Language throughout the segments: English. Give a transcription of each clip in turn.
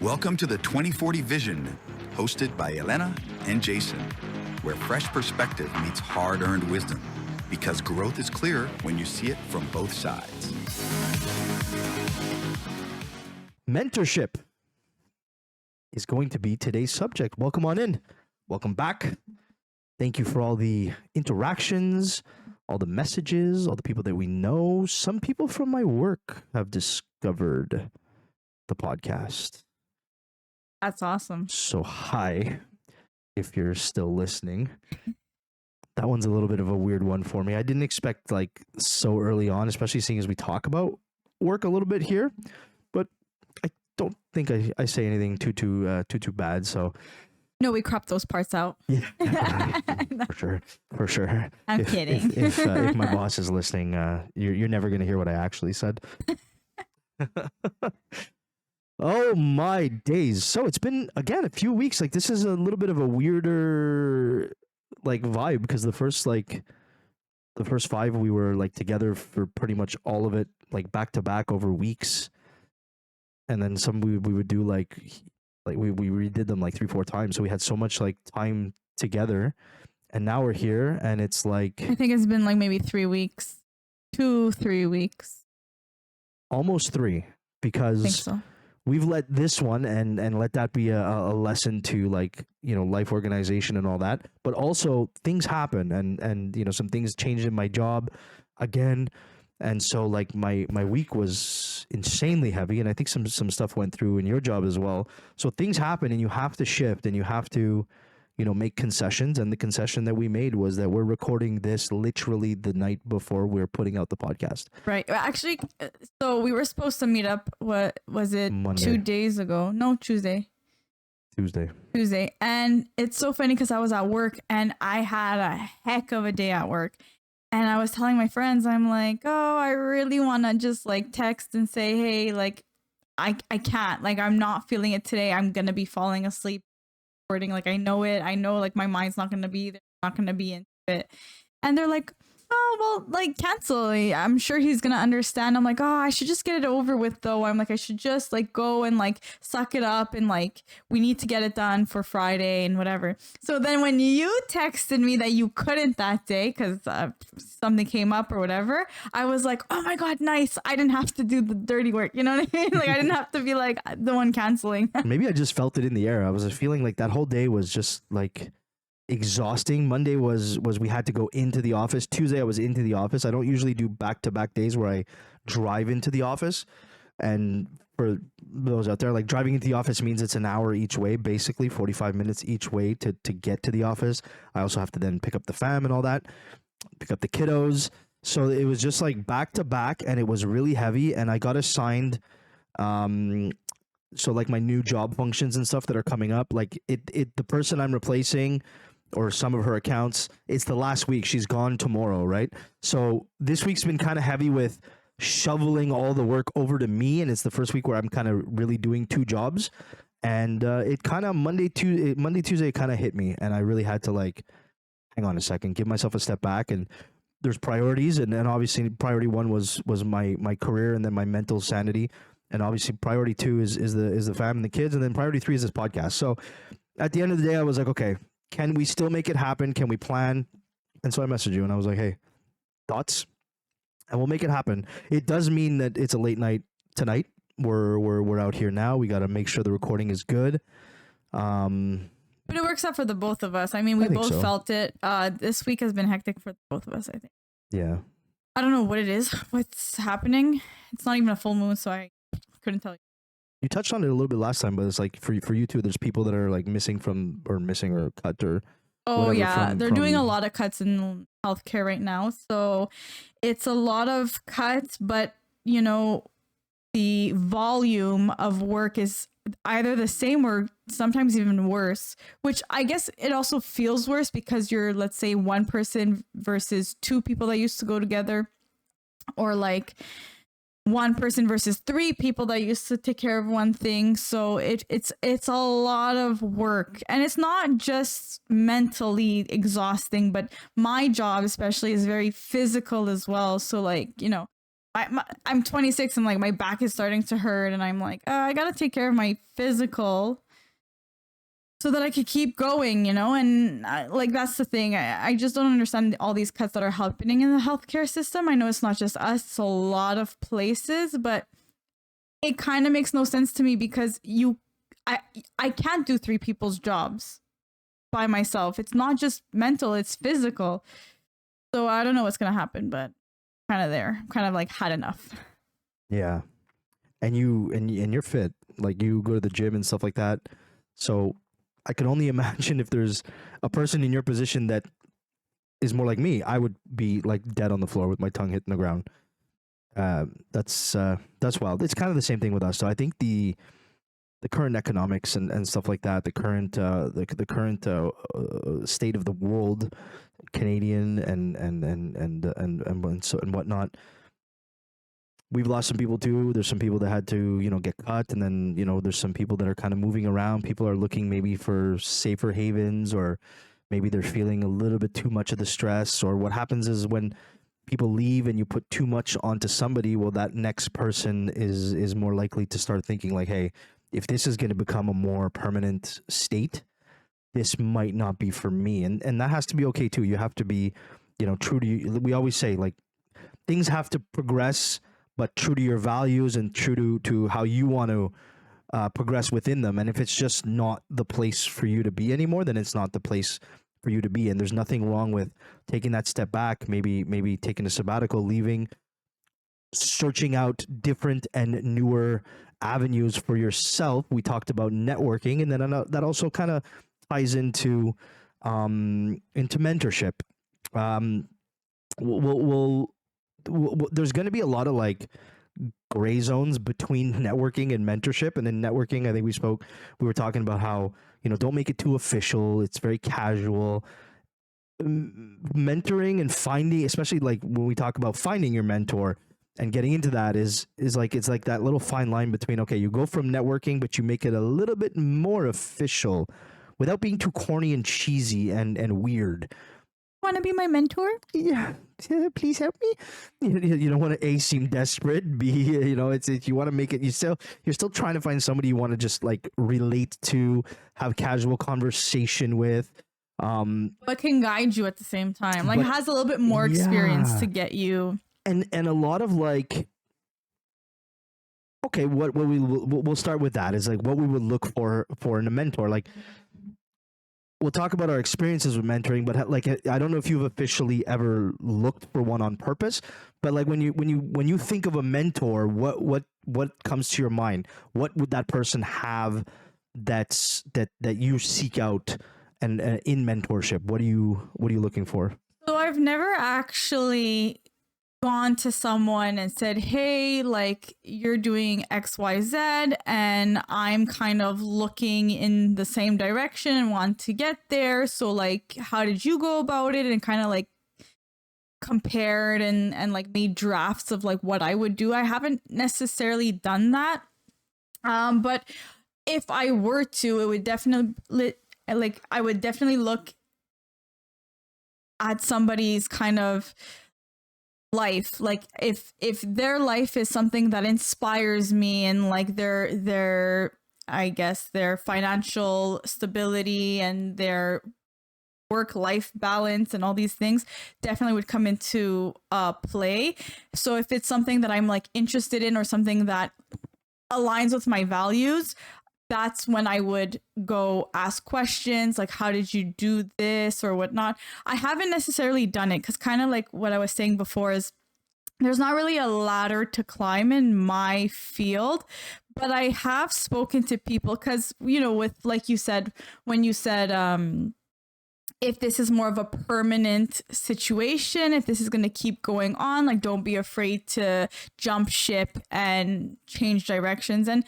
Welcome to the 2040 Vision, hosted by Helena and Jason, where fresh perspective meets hard-earned wisdom, because growth is clear when you see it from both sides. Mentorship is going to be today's subject. Welcome on in. Welcome back. Thank you for all the interactions, all the messages, all the people that we know. Some people from my work have discovered the podcast. That's awesome. So hi, if you're still listening. That one's a little bit of a weird one for me. I didn't expect like so early on, especially seeing as we talk about work a little bit here, but I don't think I say anything too bad. So No, we cropped those parts out. yeah, for sure. I'm kidding. If my boss is listening, you're never gonna hear what I actually said. Oh my days. So it's been, again, a few weeks. Like, this is a little bit of a weirder like vibe, because the first 5 we were like together for pretty much all of it, like back to back over weeks. And then some we would do like we redid them like 3-4 times. So we had so much like time together, and now we're here and it's like I think it's been like maybe 3 weeks, 2-3 weeks. almost 3, I think because so. we've let this one and let that be a lesson to, like, you know, life organization and all that. But also things happen, and you know, some things changed in my job again. And so like my week was insanely heavy, and I think some stuff went through in your job as well. So things happen and you have to shift and you have to, you know, make concessions. And the concession that we made was that we're recording this literally the night before we're putting out the podcast. Right. Well, actually, so we were supposed to meet up, what was it, Monday. 2 days ago? No, Tuesday. And it's so funny because I was at work and I had a heck of a day at work. And I was telling my friends, I'm like, oh, I really want to just like text and say, hey, like, I can't, like, I'm not feeling it today. I'm going to be falling asleep. Like, I know it. I know, like, my mind's not going to be there, not going to be into it. And they're like, oh, well, like, cancel. I'm sure he's going to understand. I'm like, oh, I should just get it over with, though. I'm like, I should just, like, go and, like, suck it up. And, like, we need to get it done for Friday and whatever. So then when you texted me that you couldn't that day because something came up or whatever, I was like, oh, my God, nice. I didn't have to do the dirty work. You know what I mean? Like, I didn't have to be, like, the one canceling. Maybe I just felt it in the air. I was feeling like that whole day was just like exhausting. Monday was we had to go into the office. Tuesday I was into the office. I don't usually do back-to-back days where I drive into the office. And for those out there, like, driving into the office means it's an hour each way, basically 45 minutes each way to get to the office. I also have to then pick up the fam and all that, pick up the kiddos. So it was just like back to back, and it was really heavy. And I got assigned so like my new job functions and stuff that are coming up, like the person I'm replacing, or some of her accounts, it's the last week. She's gone tomorrow, right? So this week's been kind of heavy with shoveling all the work over to me, and it's the first week where I'm kind of really doing 2 jobs. And it kind of Monday, Tuesday, it kind of hit me, and I really had to, like, hang on a second, give myself a step back. And there's priorities, and obviously priority 1 was my career, and then my mental sanity, and obviously priority 2 is the fam and the kids, and then priority 3 is this podcast. So at the end of the day, I was like, okay, can we still make it happen? Can we plan? And so I messaged you and I was like, hey, thoughts? And we'll make it happen. It does mean that it's a late night tonight. We're out here now. We got to make sure the recording is good. But it works out for the both of us. I mean, we both felt it. This week has been hectic for both of us, I think. Yeah. I don't know what it is, what's happening. It's not even a full moon, so I couldn't tell you. You touched on it a little bit last time, but it's like for you too, there's people that are like missing or cut or oh yeah, they're doing a lot of cuts in healthcare right now. So it's a lot of cuts, but you know, the volume of work is either the same or sometimes even worse, which I guess it also feels worse because you're, let's say, 1 person versus 2 people that used to go together, or like 1 person versus 3 people that used to take care of one thing. So it's a lot of work, and it's not just mentally exhausting, but my job especially is very physical as well. So like, you know, I'm 26 and like my back is starting to hurt and I'm like, I gotta take care of my physical so that I could keep going, you know? And like, that's the thing. I just don't understand all these cuts that are happening in the healthcare system. I know it's not just us, it's a lot of places, but it kind of makes no sense to me because I can't do 3 people's jobs by myself. It's not just mental, it's physical. So I don't know what's going to happen, but kind of there. Kind of like had enough. Yeah. And you're fit. Like you go to the gym and stuff like that. So I can only imagine if there's a person in your position that is more like me, I would be like dead on the floor with my tongue hitting the ground. That's wild. It's kind of the same thing with us. So I think the current economics and stuff like that, the current state of the world, Canadian and whatnot. We've lost some people too. There's some people that had to, get cut, and then there's some people that are kind of moving around. People are looking maybe for safer havens, or maybe they're feeling a little bit too much of the stress. Or what happens is when people leave and you put too much onto somebody, well, that next person is more likely to start thinking like, hey, if this is going to become a more permanent state, this might not be for me. And that has to be okay too. You have to be, true to you. We always say like things have to progress, but true to your values and true to how you want to progress within them. And if it's just not the place for you to be anymore, then it's not the place for you to be. And there's nothing wrong with taking that step back, maybe taking a sabbatical, leaving, searching out different and newer avenues for yourself. We talked about networking, and then that also kind of ties into mentorship. There's going to be a lot of like gray zones between networking and mentorship. And then networking, I think we were talking about how, don't make it too official. It's very casual. Mentoring and finding, especially like when we talk about finding your mentor and getting into that is like, it's like that little fine line between, okay, you go from networking, but you make it a little bit more official without being too corny and cheesy and weird. Want to be my mentor? Yeah, please help me. You don't want to seem desperate. B, it's you want to make it. You're still trying to find somebody you want to just like relate to, have casual conversation with, but can guide you at the same time. Like has a little bit more experience to get you. And a lot of like, okay, we'll start with that is like what we would look for in a mentor. Like, we'll talk about our experiences with mentoring, but like, I don't know if you've officially ever looked for one on purpose, but like when you think of a mentor, what comes to your mind? What would that person have that you seek out and in mentorship? What are you looking for? So I've never actually gone to someone and said, hey, like you're doing XYZ and I'm kind of looking in the same direction and want to get there. So like, how did you go about it? And kind of like compared and like made drafts of like what I would do. I haven't necessarily done that. But if I were to, it would definitely I would definitely look at somebody's kind of life, like if their life is something that inspires me and like their I guess their financial stability and their work-life balance and all these things definitely would come into play. So if it's something that I'm like interested in or something that aligns with my values, that's when I would go ask questions like, how did you do this or whatnot? I haven't necessarily done it because kind of like what I was saying before is there's not really a ladder to climb in my field, but I have spoken to people because, with like you said, when you said, if this is more of a permanent situation, if this is going to keep going on, like don't be afraid to jump ship and change directions. And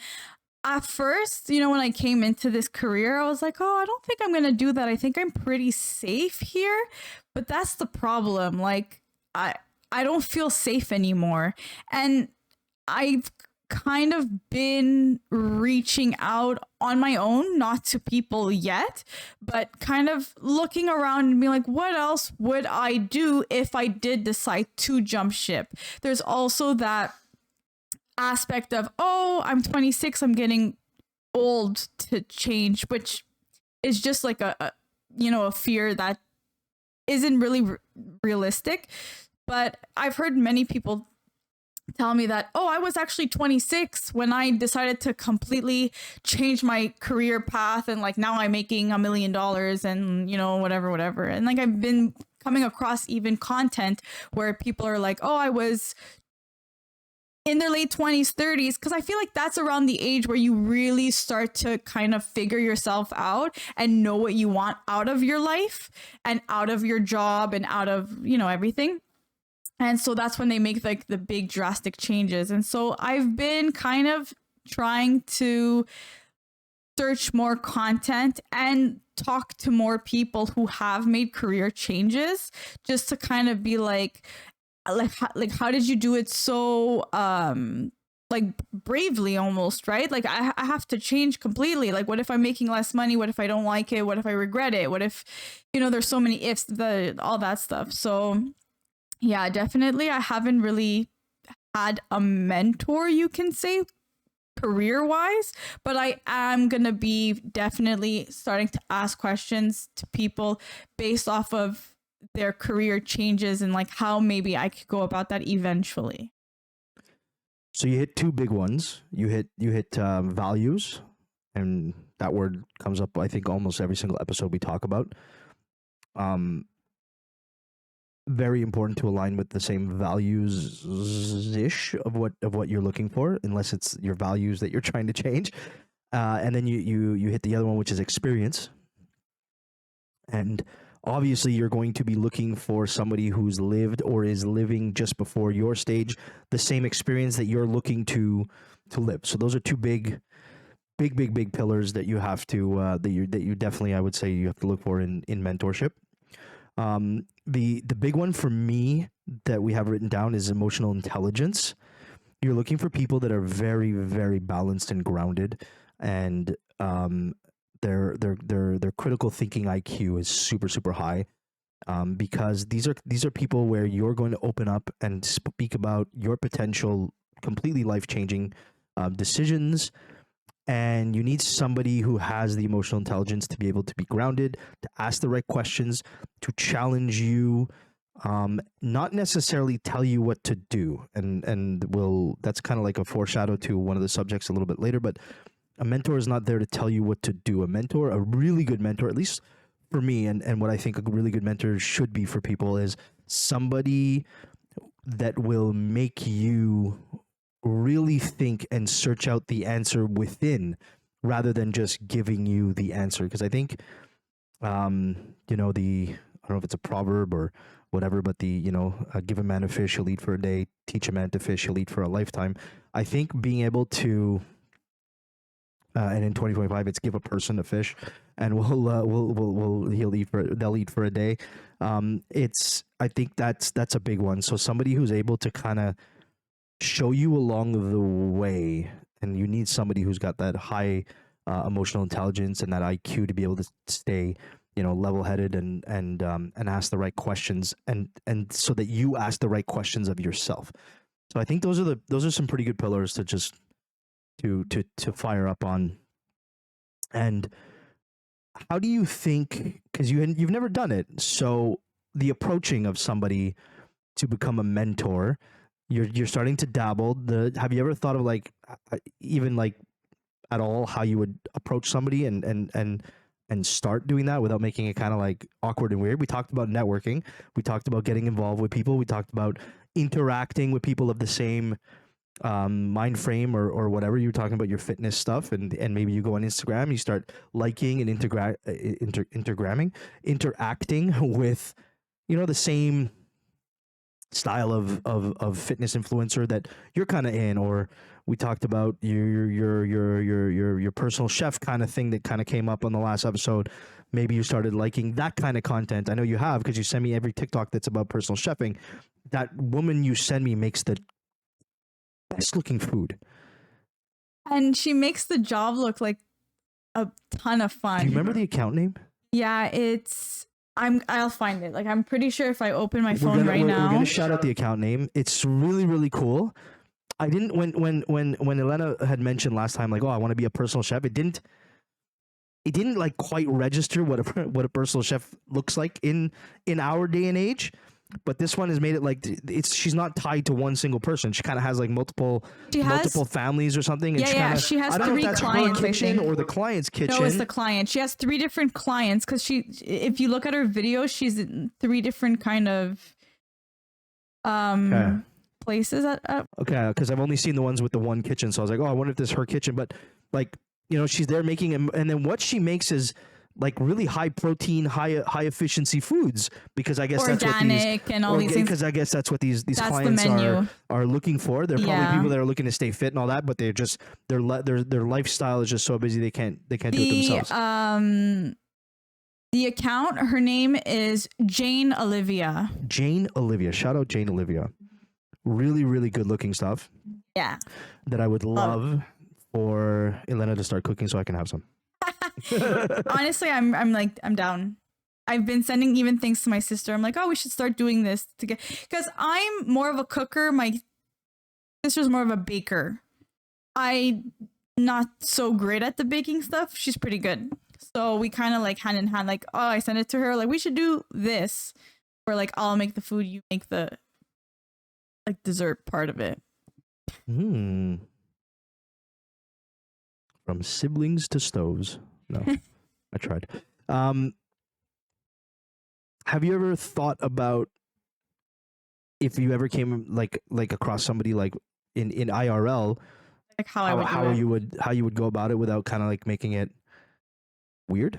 at first, when I came into this career, I was like, oh, I don't think I'm going to do that. I think I'm pretty safe here. But that's the problem. Like, I don't feel safe anymore. And I've kind of been reaching out on my own, not to people yet, but kind of looking around and being like, what else would I do if I did decide to jump ship? There's also that aspect of, oh, I'm 26, I'm getting old to change, which is just like a fear that isn't really realistic. But I've heard many people tell me that, oh, I was actually 26 when I decided to completely change my career path, and like now I'm making $1 million and whatever. And like I've been coming across even content where people are like, oh, I was in their late 20s, 30s, because I feel like that's around the age where you really start to kind of figure yourself out and know what you want out of your life and out of your job and out of, everything. And so that's when they make like the big drastic changes. And so I've been kind of trying to search more content and talk to more people who have made career changes, just to kind of be like how did you do it so like bravely almost, right? Like I have to change completely. Like what if I'm making less money? What if I don't like it? What if I regret it? What if, there's so many ifs, all that stuff. So yeah, definitely I haven't really had a mentor, you can say, career wise, but I am going to be definitely starting to ask questions to people based off of their career changes and like how maybe I could go about that eventually. So you hit two big ones. You hit values, and that word comes up I think almost every single episode we talk about. Very important to align with the same values-ish of what you're looking for, unless it's your values that you're trying to change. And then you hit the other one, which is experience. And obviously you're going to be looking for somebody who's lived or is living just before your stage the same experience that you're looking to live. So those are two big pillars that you have to that you definitely, I would say, you have to look for in mentorship. The big one for me that we have written down is emotional intelligence. You're looking for people that are very, very balanced and grounded, and their critical thinking IQ is super, super high, because these are people where you're going to open up and speak about your potential completely life-changing decisions. And you need somebody who has the emotional intelligence to be able to be grounded, to ask the right questions, to challenge you, not necessarily tell you what to do. And that's kind of like a foreshadow to one of the subjects a little bit later, but a mentor is not there to tell you what to do. A really good mentor, at least for me, and what I think a really good mentor should be for people, is somebody that will make you really think and search out the answer within, rather than just giving you the answer. Because I think, I don't know if it's a proverb or whatever, but give a man a fish, he'll eat for a day, teach a man to fish, he'll eat for a lifetime. I think being able to, and in 2025, it's give a person a fish, and they'll eat for a day. I think that's a big one. So somebody who's able to kind of show you along the way, and you need somebody who's got that high emotional intelligence and that IQ to be able to stay level-headed and ask the right questions, and so that you ask the right questions of yourself. So I think those are some pretty good pillars to just to fire up on. And how do you think, because you've never done it, so the approaching of somebody to become a mentor, you're starting to dabble. Have you ever thought of like even like at all how you would approach somebody and start doing that without making it kind of like awkward and weird? We talked about networking. We talked about getting involved with people. We talked about interacting with people of the same mind frame or whatever. You were talking about your fitness stuff, and maybe you go on Instagram, you start liking and interacting with the same style of fitness influencer that you're kind of in. Or we talked about your personal chef kind of thing that kind of came up on the last episode. Maybe you started liking that kind of content. I know you have, because you send me every TikTok that's about personal chefing. That woman you send me makes the best looking food. And she makes the job look like a ton of fun. Do you remember the account name? Yeah, I'll find it. Like, I'm pretty sure if I open my phone We're now. gonna shout out the account name. It's really, really cool. I didn't when Helena had mentioned last time, like, oh, I want to be a personal chef. It didn't like quite register what a personal chef looks like in our day and age. But this one has made it like she's not tied to one single person. She kind of has like multiple families or something. And She has I don't know 3 if that's clients, her I kitchen think. or the client's kitchen. No, it's the client. She has 3 different clients because if you look at her videos, she's in 3 different kind of places. Okay, because I've only seen the ones with the one kitchen, so I was like, oh, I wonder if this is her kitchen. But like, you know, she's there making, and then what she makes is like really high protein, high efficiency foods, because I guess organic that's what these and all these things. Because I guess that's what these That's clients the menu. are looking for. They're probably people that are looking to stay fit and all that, but they're just their lifestyle is just so busy they can't do it themselves. The account, her name is Jane Olivia. Jane Olivia, shout out Jane Olivia. Really, really good looking stuff. Yeah, that I would love for Elena to start cooking so I can have some. Honestly, I'm down. I've been sending even things to my sister. I'm like, oh, we should start doing this together, because I'm more of a cooker. My sister's more of a baker. I'm not so great at the baking stuff. She's pretty good. So we kind of like hand in hand, like, oh, I sent it to her, like, we should do this, or like, I'll make the food, you make the like dessert part of it. From siblings to stoves. No, I tried. Have you ever thought about if you ever came like across somebody like in IRL, like how you would go about it without kind of like making it weird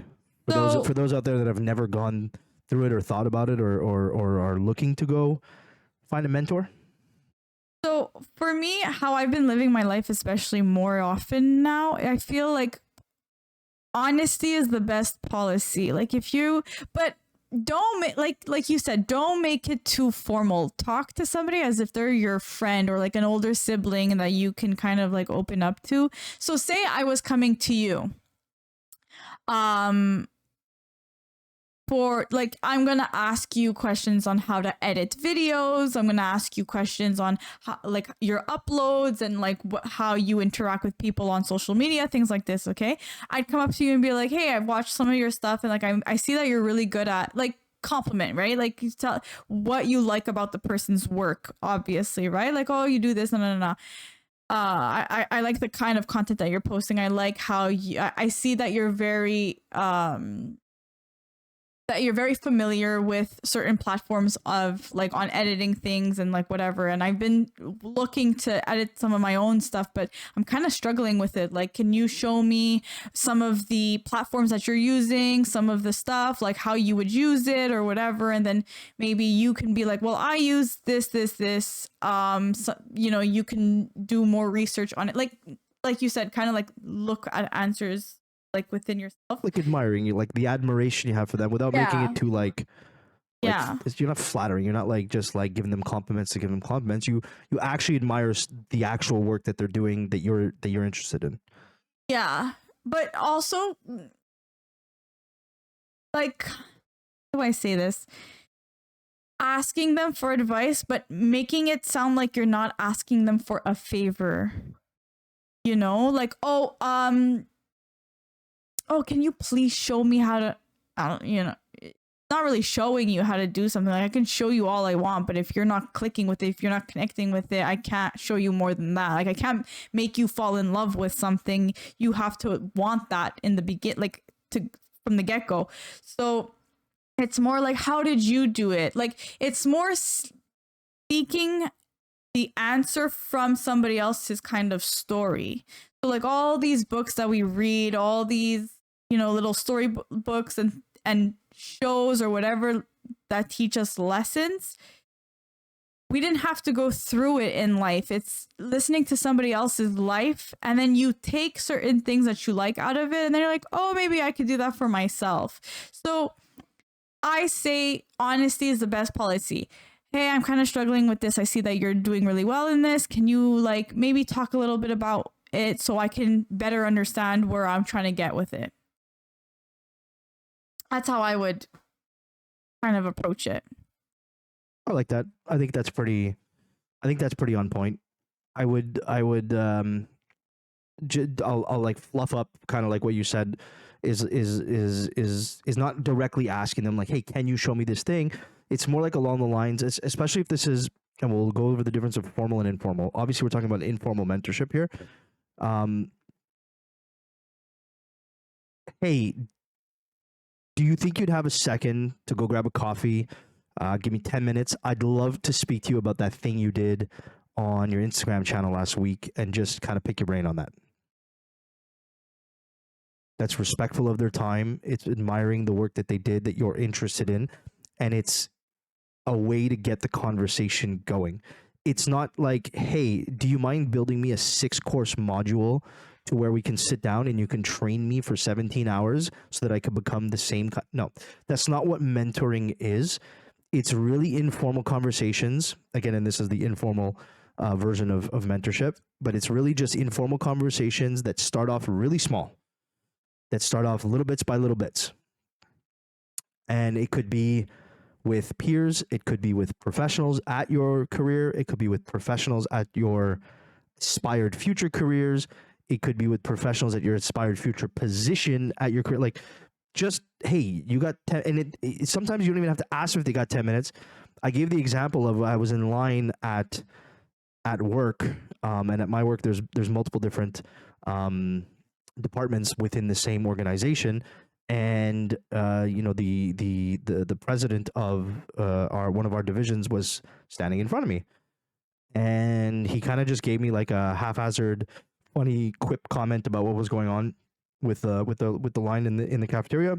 for those out there that have never gone through it or thought about it or are looking to go find a mentor? So for me, how I've been living my life, especially more often now, I feel like honesty is the best policy. Like but don't like you said, don't make it too formal. Talk to somebody as if they're your friend or like an older sibling and that you can kind of like open up to. So say I was coming to you, for like, I'm gonna ask you questions on how to edit videos. I'm gonna ask you questions on how, like, your uploads and like how you interact with people on social media, things like this. Okay, I'd come up to you and be like, hey, I've watched some of your stuff and like I see that you're really good at, like, compliment, right? Like, you tell what you like about the person's work, obviously, right? Like, oh, you do this, no. I like the kind of content that you're posting. I like how I see that you're very familiar with certain platforms of like on editing things and like whatever. And I've been looking to edit some of my own stuff, but I'm kind of struggling with it. Like, can you show me some of the platforms that you're using, some of the stuff, like how you would use it or whatever? And then maybe you can be like, well, I use this. So, you know, you can do more research on it. Like you said, kind of like look at answers like within yourself, like admiring you, like the admiration you have for them without making it too like you're not flattering, you're not like just like giving them compliments to give them compliments. You actually admire the actual work that they're doing that you're interested in. Yeah, but also, like, how do I say this? Asking them for advice, but making it sound like you're not asking them for a favor. You know, like, oh, can you please show me how to, not really showing you how to do something. Like, I can show you all I want, but if you're not clicking with it, if you're not connecting with it, I can't show you more than that. Like, I can't make you fall in love with something. You have to want that in the from the get-go. So it's more like, how did you do it? Like, it's more seeking the answer from somebody else's kind of story. So like all these books that we read, all these, little story books and shows or whatever that teach us lessons, we didn't have to go through it in life. It's listening to somebody else's life, and then you take certain things that you like out of it, and then you're like, oh, maybe I could do that for myself. So I say honesty is the best policy. Hey, I'm kind of struggling with this. I see that you're doing really well in this. Can you like maybe talk a little bit about it so I can better understand where I'm trying to get with it. That's how I would kind of approach it. I like that. I think that's pretty on point. I'll like fluff up kind of like what you said is not directly asking them like, hey, can you show me this thing? It's more like along the lines, especially if this is, and we'll go over the difference of formal and informal. Obviously, we're talking about informal mentorship here. Hey, do you think you'd have a second to go grab a coffee? Give me 10 minutes. I'd love to speak to you about that thing you did on your Instagram channel last week and just kind of pick your brain on that. That's respectful of their time. It's admiring the work that they did that you're interested in. And it's a way to get the conversation going. It's not like, hey, do you mind building me a 6-course module to where we can sit down and you can train me for 17 hours so that I could become the same? No, that's not what mentoring is. It's really informal conversations. Again, and this is the informal version of mentorship, but it's really just informal conversations that start off really small, that start off little bits by little bits. And it could be with peers, it could be with professionals at your career, it could be with professionals at your aspired future careers, it could be with professionals at your aspired future position at your career. Like, just, hey, you got 10, and sometimes you don't even have to ask if they got 10 minutes. I gave the example of I was in line at work, and at my work there's multiple different departments within the same organization, and the president of one of our divisions was standing in front of me, and he kind of just gave me like a haphazard funny quip comment about what was going on with the line in the cafeteria.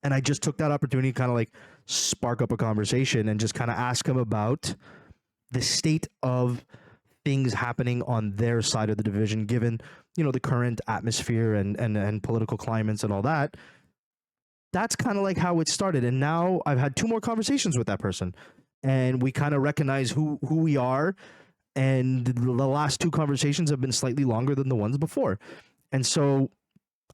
And I just took that opportunity to kind of like spark up a conversation and just kind of ask him about the state of things happening on their side of the division, given, the current atmosphere and political climates and all that. That's kind of like how it started. And now I've had 2 more conversations with that person, and we kind of recognize who we are. And the last 2 conversations have been slightly longer than the ones before. And so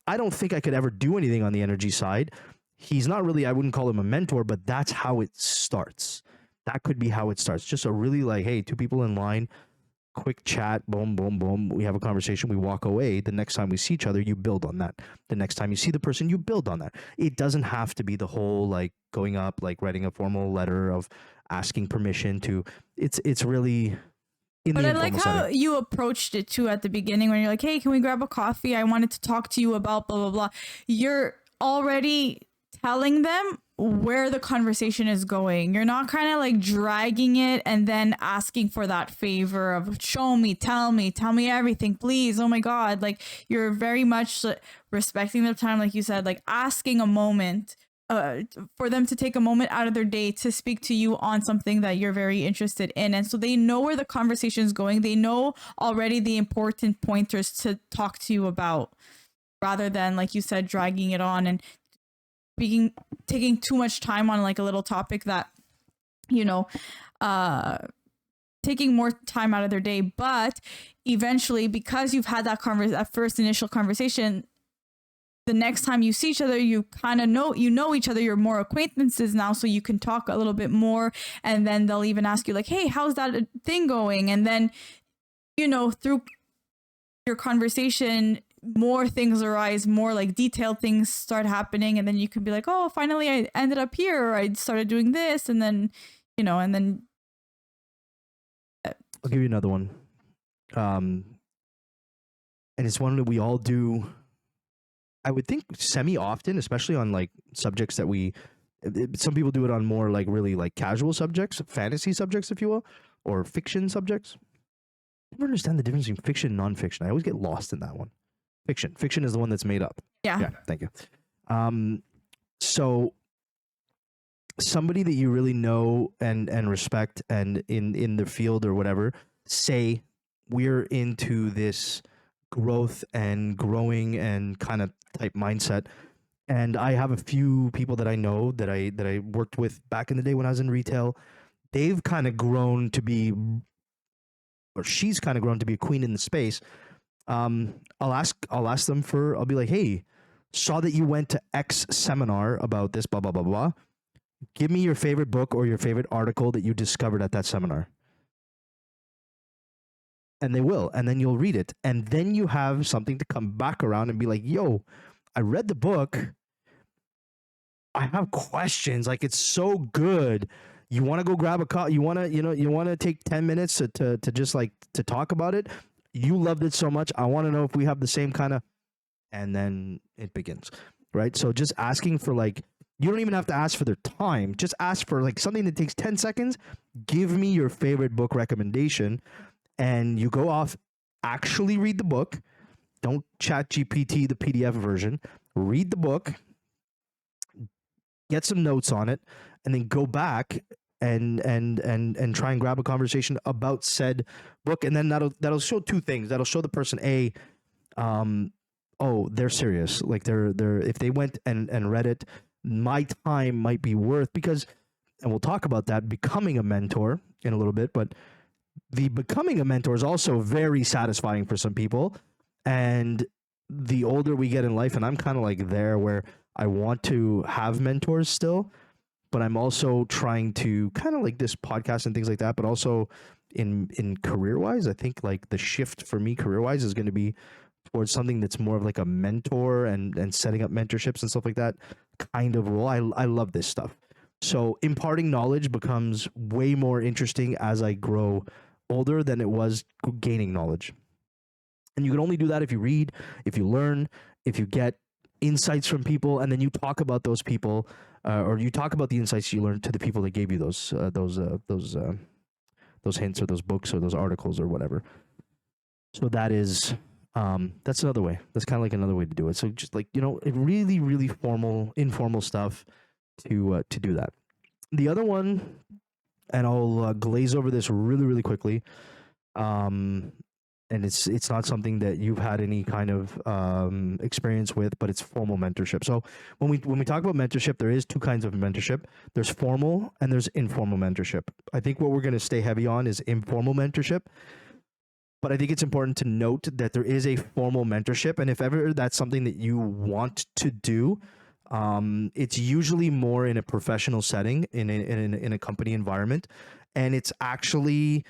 I don't think I could ever do anything on the energy side. He's not really, I wouldn't call him a mentor, but that's how it starts. That could be how it starts. Just a really like, hey, 2 people in line, quick chat, boom, boom, boom. We have a conversation, we walk away. The next time we see each other, you build on that. The next time you see the person, you build on that. It doesn't have to be the whole like going up, like writing a formal letter of asking permission to, it's really... But I like how you approached it too at the beginning when you're like, hey, can we grab a coffee? I wanted to talk to you about blah, blah, blah. You're already telling them where the conversation is going. You're not kind of like dragging it and then asking for that favor of show me, tell me everything, please. Oh my God. Like, you're very much respecting their time. Like you said, like asking a moment for them to take a moment out of their day to speak to you on something that you're very interested in. And so they know where the conversation is going. They know already the important pointers to talk to you about, rather than, like you said, dragging it on and taking too much time on like a little topic that, taking more time out of their day. But eventually, because you've had that first initial conversation, the next time you see each other, you kind of know each other. You're more acquaintances now, so you can talk a little bit more. And then they'll even ask you like, hey, how's that thing going? And then, through your conversation, more things arise, more like detailed things start happening. And then you can be like, oh, finally I ended up here, or I started doing this. And then, and then. I'll give you another one. And it's one that we all do, I would think, semi-often, especially on like subjects that some people do it on more like really like casual subjects, fantasy subjects, if you will, or fiction subjects. I never understand the difference between fiction and nonfiction. I always get lost in that one. Fiction is the one that's made up. Yeah. Thank you. So somebody that you really know and respect and in the field or whatever, say we're into this growth and growing and kind of type mindset. And I have a few people that I know that I worked with back in the day when I was in retail. They've kind of grown to be, or she's kind of grown to be a queen in the space. I'll ask them for, I'll be like, hey, saw that you went to X seminar about this, blah, blah, blah, blah. Give me your favorite book or your favorite article that you discovered at that seminar. And they will. And then you'll read it. And then you have something to come back around and be like, yo, I read the book. I have questions. Like, it's so good. You want to go grab a coffee? You want to, you want to take 10 minutes to just like to talk about it. You loved it so much. I want to know if we have the same kind of, and then it begins, right? So just asking for like, you don't even have to ask for their time. Just ask for like something that takes 10 seconds. Give me your favorite book recommendation. And you go off, actually read the book. Don't chat GPT the PDF version. Read the book, get some notes on it, and then go back and try and grab a conversation about said book. And then that'll show two things. That'll show the person, oh, they're serious. Like they're if they went and read it, my time might be worth, because, and we'll talk about that, becoming a mentor in a little bit, but the becoming a mentor is also very satisfying for some people. And the older we get in life, and I'm kind of like there where I want to have mentors still, but I'm also trying to kind of like this podcast and things like that, but also in career wise, I think like the shift for me career wise is going to be towards something that's more of like a mentor and setting up mentorships and stuff like that kind of role. I love this stuff. So imparting knowledge becomes way more interesting as I grow older than it was gaining knowledge. And you can only do that if you read, if you learn, if you get insights from people, and then you talk about those people, or you talk about the insights you learned to the people that gave you those hints or those books or those articles or whatever. So that is, that's another way. That's kind of like another way to do it. So just like, really, really informal stuff to do that. The other one, and I'll glaze over this really, really quickly. And it's not something that you've had any kind of experience with, but it's formal mentorship. So when we talk about mentorship, there is two kinds of mentorship. There's formal and there's informal mentorship. I think what we're going to stay heavy on is informal mentorship. But I think it's important to note that there is a formal mentorship, and if ever that's something that you want to do, it's usually more in a professional setting, in a company environment, and it's actually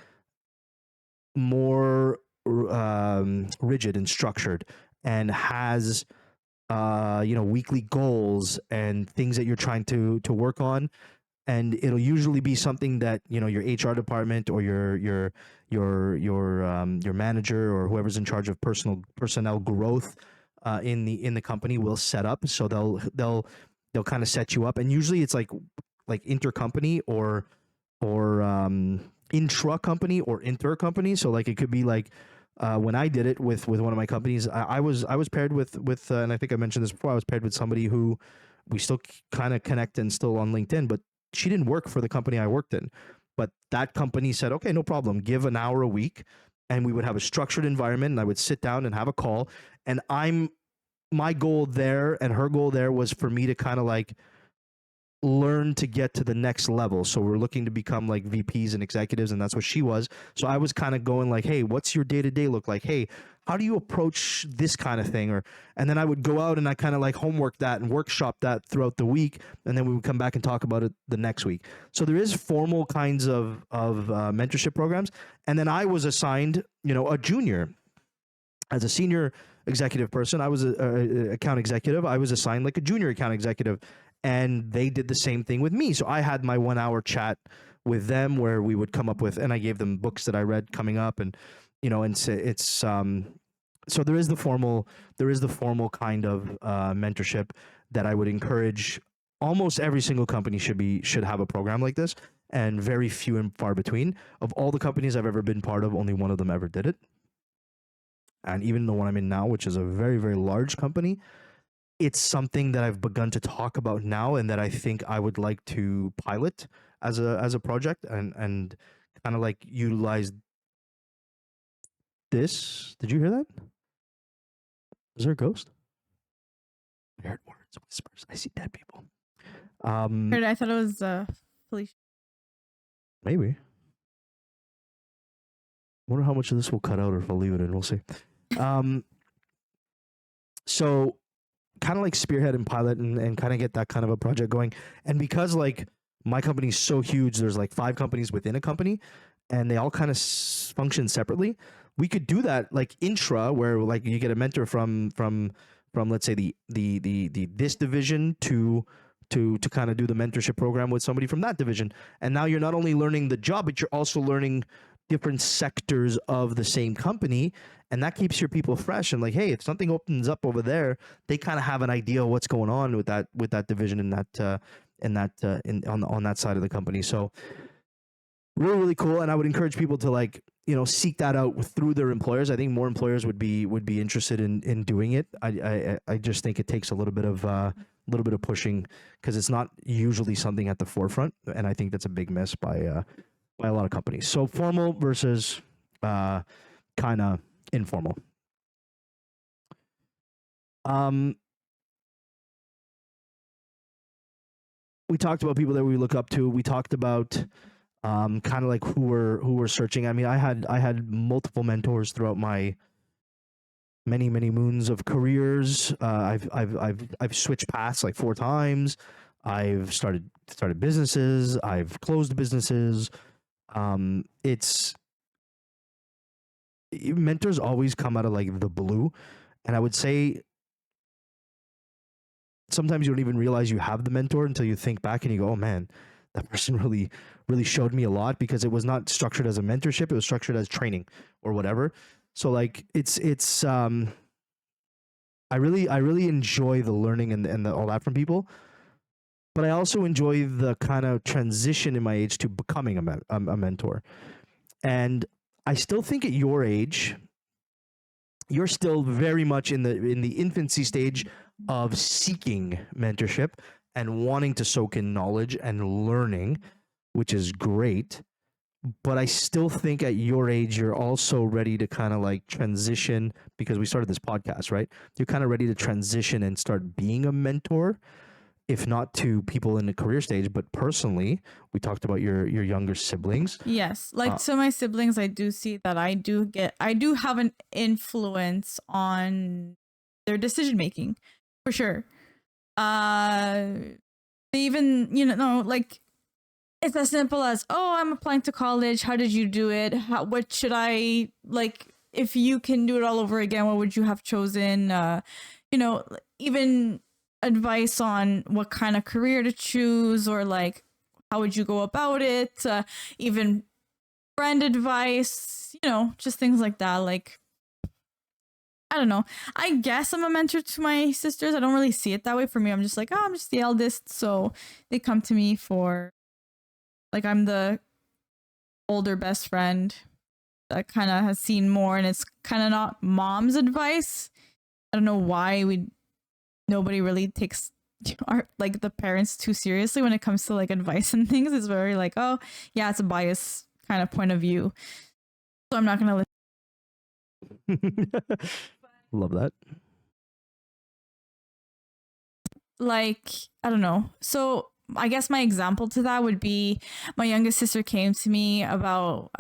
more rigid and structured, and has weekly goals and things that you're trying to work on. And it'll usually be something that your HR department or your manager or whoever's in charge of personnel growth in the company will set up. So they'll kind of set you up, and usually it's like intercompany or intra company or inter company. So like it could be like when I did it with one of my companies, I was paired with and I think I mentioned this before. I was paired with somebody who we still kind of connect and still on LinkedIn, but she didn't work for the company I worked in. But that company said, okay, no problem. Give an hour a week, and we would have a structured environment, and I would sit down and have a call. And my goal there and her goal there was for me to kind of like learn to get to the next level. So we're looking to become like VPs and executives, and that's what she was. So I was kind of going like, hey, what's your day-to-day look like? Hey, how do you approach this kind of thing? And then I would go out and I kind of like homework that and workshop that throughout the week, and then we would come back and talk about it the next week. So there is formal kinds of mentorship programs. And then I was assigned, a junior. As a senior executive person, I was a account executive. I was assigned like a junior account executive, and they did the same thing with me. So I had my 1 hour chat with them where we would come up with, and I gave them books that I read coming up, and it's so there is the formal kind of mentorship that I would encourage. Almost every single company should have a program like this, and very few and far between. Of all the companies I've ever been part of, only one of them ever did it. And even the one I'm in now, which is a very, very large company, it's something that I've begun to talk about now, and that I think I would like to pilot as a project and kind of like utilize this. Did you hear that? Is there a ghost? I heard words, whispers. I see dead people. I thought it was Felicia. Maybe. Wonder how much of this will cut out, or if I'll leave it in. We'll see. So kind of like spearhead and pilot and kind of get that kind of a project going. And because like my company's so huge, there's like 5 companies within a company and they all kind of function separately. We could do that like intra where like you get a mentor from let's say the this division to kind of do the mentorship program with somebody from that division. And now you're not only learning the job, but you're also learning different sectors of the same company, and that keeps your people fresh. And like, hey, if something opens up over there, they kind of have an idea of what's going on with that division and on that side of the company. So really, really cool. And I would encourage people to like, seek that out through their employers. I think more employers would be interested in doing it. I just think it takes a little bit of pushing because it's not usually something at the forefront, and I think that's a big miss by a lot of companies. So formal versus kind of informal. We talked about people that we look up to. We talked about kind of like who we're searching. I mean, I had multiple mentors throughout my many moons of careers. I've switched paths like 4 times. I've started businesses. I've closed businesses. It's mentors always come out of like the blue, and I would say sometimes you don't even realize you have the mentor until you think back and you go, oh man, that person really showed me a lot, because it was not structured as a mentorship, it was structured as training or whatever. So like it's I really enjoy the learning and all that from people, but I also enjoy the kind of transition in my age to becoming a mentor. And I still think at your age, you're still very much in the infancy stage of seeking mentorship and wanting to soak in knowledge and learning, which is great. But I still think at your age, you're also ready to kind of like transition, because we started this podcast, right? You're kind of ready to transition and start being a mentor, if not to people in the career stage, but personally. We talked about your younger siblings. Yes. Like, so my siblings, I do see that I do have an influence on their decision making, for sure. They even, like, it's as simple as, oh, I'm applying to college. How did you do it? What should I, like, if you can do it all over again, what would you have chosen? Even advice on what kind of career to choose, or like, how would you go about it? Even friend advice, just things like that. Like, I don't know. I guess I'm a mentor to my sisters. I don't really see it that way. For me, I'm just like, oh, I'm just the eldest. So they come to me for, like, I'm the older best friend that kind of has seen more, and it's kind of not mom's advice. I don't know why nobody really takes the parents too seriously when it comes to like advice and things. It's very like, oh yeah, it's a biased kind of point of view. So I'm not going to listen. Love that. Like, I don't know. So I guess my example to that would be my youngest sister came to me about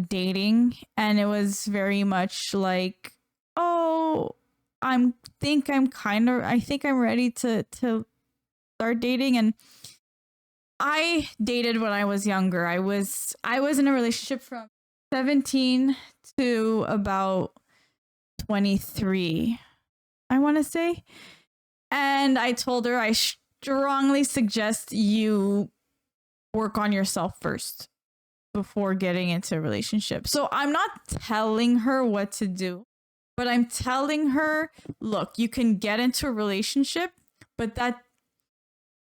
dating, and it was very much like, oh, I think I'm ready to start dating. And I dated when I was younger. I was in a relationship from 17 to about 23, I want to say. And I told her I strongly suggest you work on yourself first before getting into a relationship. So I'm not telling her what to do, but I'm telling her, look, you can get into a relationship, but that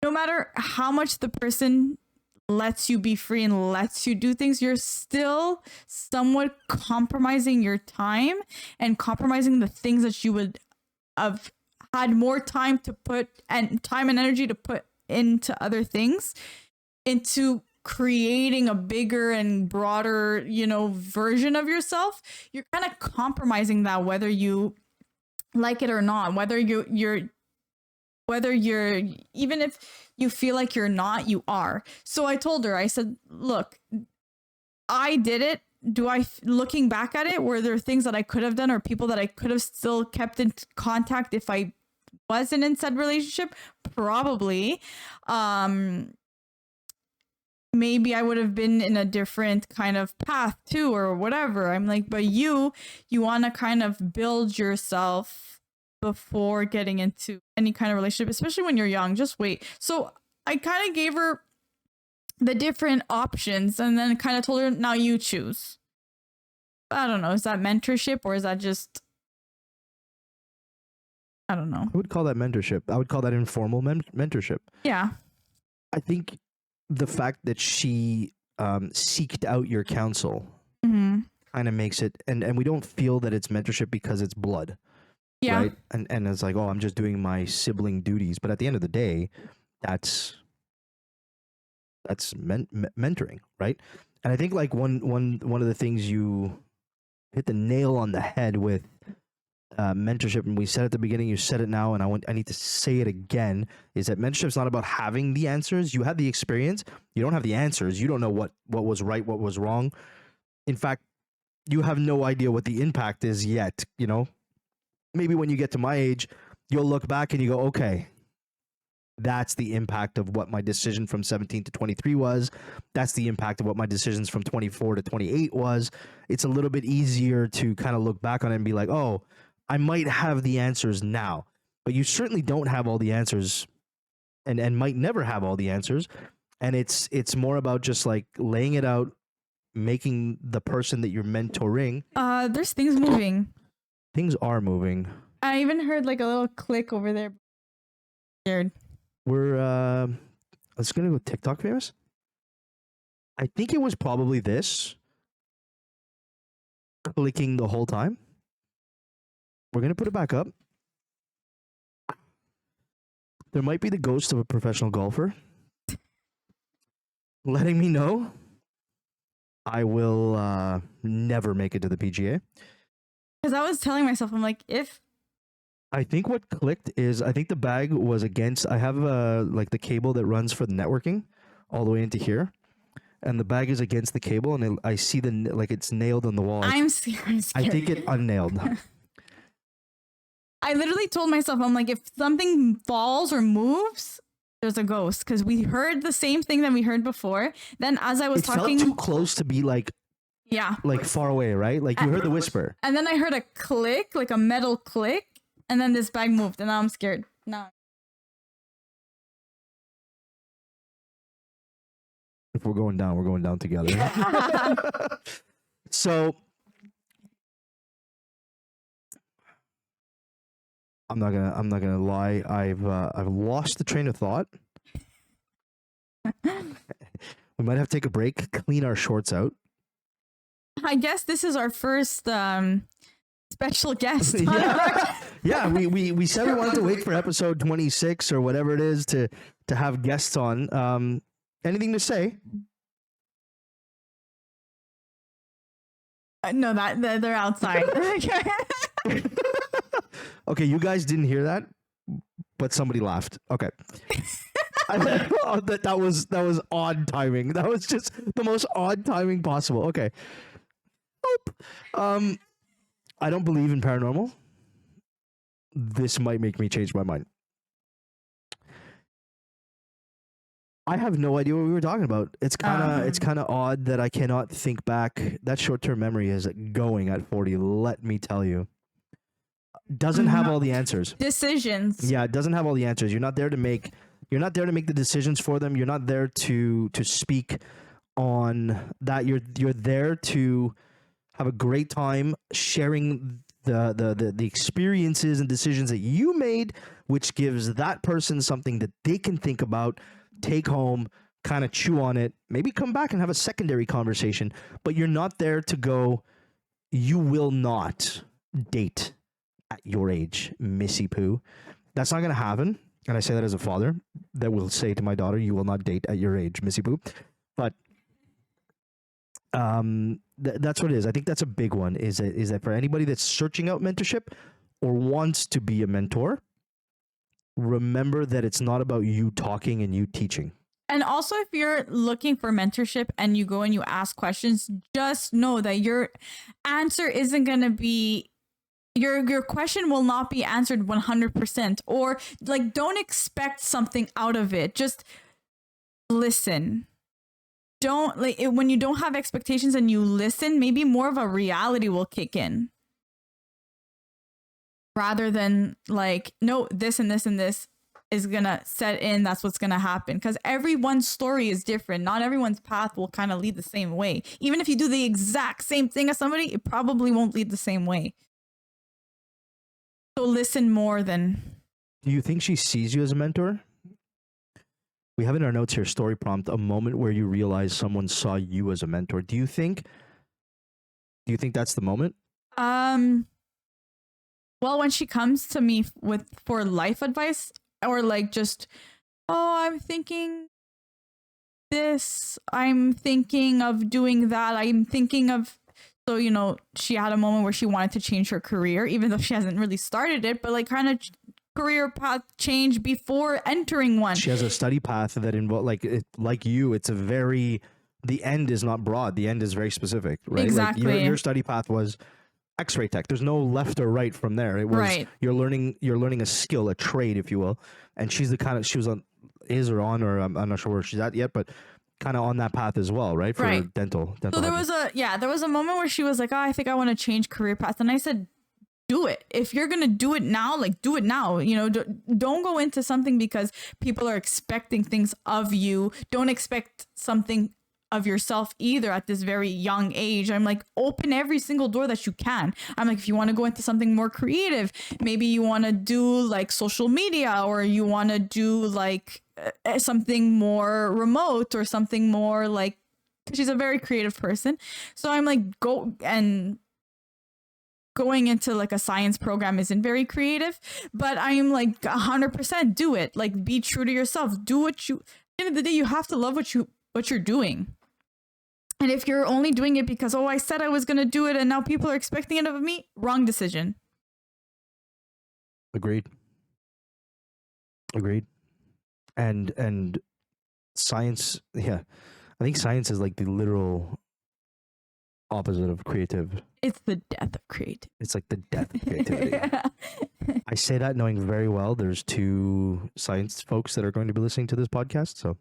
no matter how much the person lets you be free and lets you do things, you're still somewhat compromising your time and compromising the things that you would have had more time to put, and time and energy to put into other things, into creating a bigger and broader, version of yourself. You're kind of compromising that, whether you like it or not, whether you're even if you feel like you're not, you are. So I told her, I said, look, I did it looking back at it, were there things that I could have done or people that I could have still kept in contact if I wasn't in said relationship? Probably. Maybe I would have been in a different kind of path too, or whatever. I'm like, but you want to kind of build yourself before getting into any kind of relationship, especially when you're young. Just wait. So I kind of gave her the different options and then kind of told her, now you choose. I don't know. Is that mentorship or is that just, I don't know. I would call that mentorship. I would call that informal mentorship. Yeah. I think the fact that she seeked out your counsel kind of makes it, and we don't feel that it's mentorship because it's blood. Yeah. Right. And it's like, oh, I'm just doing my sibling duties. But at the end of the day, that's mentoring, right? And I think like one of the things you hit the nail on the head with mentorship, and we said at the beginning, you said it now, and I need to say it again, is that mentorship is not about having the answers. You have the experience. You don't have the answers. You don't know what was right, what was wrong. In fact, you have no idea what the impact is yet, you know? Maybe when you get to my age, you'll look back and you go, okay, that's the impact of what my decision from 17 to 23 was. That's the impact of what my decisions from 24 to 28 was. It's a little bit easier to kind of look back on it and be like, oh, I might have the answers now, but you certainly don't have all the answers and might never have all the answers. And it's more about just like laying it out, making the person that you're mentoring. There's things moving. Things are moving. I even heard like a little click over there. Scared. We're let's gonna go TikTok famous. I think it was probably this clicking the whole time. We're gonna put it back up. There might be the ghost of a professional golfer letting me know I will never make it to the PGA. Because I was telling myself, I'm like, if I think what clicked is I think the bag was against. I have like the cable that runs for the networking all the way into here, and the bag is against the cable, and I see like it's nailed on the wall. I'm scared. I think it unnailed. I literally told myself, I'm like, if something falls or moves, there's a ghost. Because we heard the same thing that we heard before. Then as I was talking, felt too close to be like, yeah, like far away, right? Like you heard the whisper. And then I heard a click, like a metal click. And then this bag moved, and now I'm scared. Now. If we're going down together. So I'm not gonna lie. I've lost the train of thought. We might have to take a break, clean our shorts out. I guess this is our first special guest. Yeah, we said we wanted to wait for episode 26 or whatever it is to have guests on. Anything to say? No, that they're outside. Okay, you guys didn't hear that, but somebody laughed. Okay. that was odd timing. That was just the most odd timing possible. Okay. Nope. I don't believe in paranormal. This might make me change my mind. I have no idea what we were talking about. It's kind of odd that I cannot think back. That short-term memory is going at 40. Let me tell you, doesn't have all the answers. Decisions. Yeah, it doesn't have all the answers. You're not there to make the decisions for them. You're not there to speak on that. You're there to have a great time sharing the experiences and decisions that you made, which gives that person something that they can think about, take home, kind of chew on it, maybe come back and have a secondary conversation. But you're not there to go, you will not date at your age, Missy Pooh. That's not going to happen. And I say that as a father that will say to my daughter, you will not date at your age, Missy Pooh. But that's what it is. I think that's a big one, is that for anybody that's searching out mentorship or wants to be a mentor, remember that it's not about you talking and you teaching. And also, if you're looking for mentorship and you go and you ask questions, just know that your answer isn't going to be your question will not be answered 100%, or like don't expect something out of it. Just listen. Don't like it, when you don't have expectations and you listen, maybe more of a reality will kick in. Rather than like, no, this and this and this is gonna set in, that's what's gonna happen. Because everyone's story is different. Not everyone's path will kind of lead the same way. Even if you do the exact same thing as somebody, it probably won't lead the same way. So listen more than. Do you think she sees you as a mentor? We have in our notes here, story prompt, a moment where you realize someone saw you as a mentor. Do you think that's the moment? Well, when she comes to me for life advice, or like just, oh, I'm thinking this, I'm thinking of doing that, I'm thinking of, so, you know, she had a moment where she wanted to change her career, even though she hasn't really started it, but like kind of career path change before entering one. She has a study path that involves, like you, it's a very, the end is not broad, the end is very specific, right? Exactly. Like your study path was X-ray tech. There's no left or right from there. It was right. You're learning a skill, a trade, if you will. And she's the kind of, she was on, is or on, or I'm not sure where she's at yet, but kind of on that path as well, right? For right. dental. So there was a moment where she was like, oh, I think I want to change career path. And I said, do it. If you're going to do it now, like do it now. You know, don't go into something because people are expecting things of you. Don't expect something of yourself either at this very young age. I'm like, open every single door that you can. I'm like, if you want to go into something more creative, maybe you want to do like social media, or you want to do like something more remote, or something more like, she's a very creative person. So I'm like, going into like a science program isn't very creative, but I'm like 100% do it. Like, be true to yourself. Do what you, at the end of the day, you have to love what you're doing. And if you're only doing it because, oh, I said I was going to do it and now people are expecting it of me, wrong decision. Agreed. And science, yeah. I think science is like the literal opposite of creative. It's the death of creativity. It's like the death of creativity. I say that knowing very well there's two science folks that are going to be listening to this podcast. So,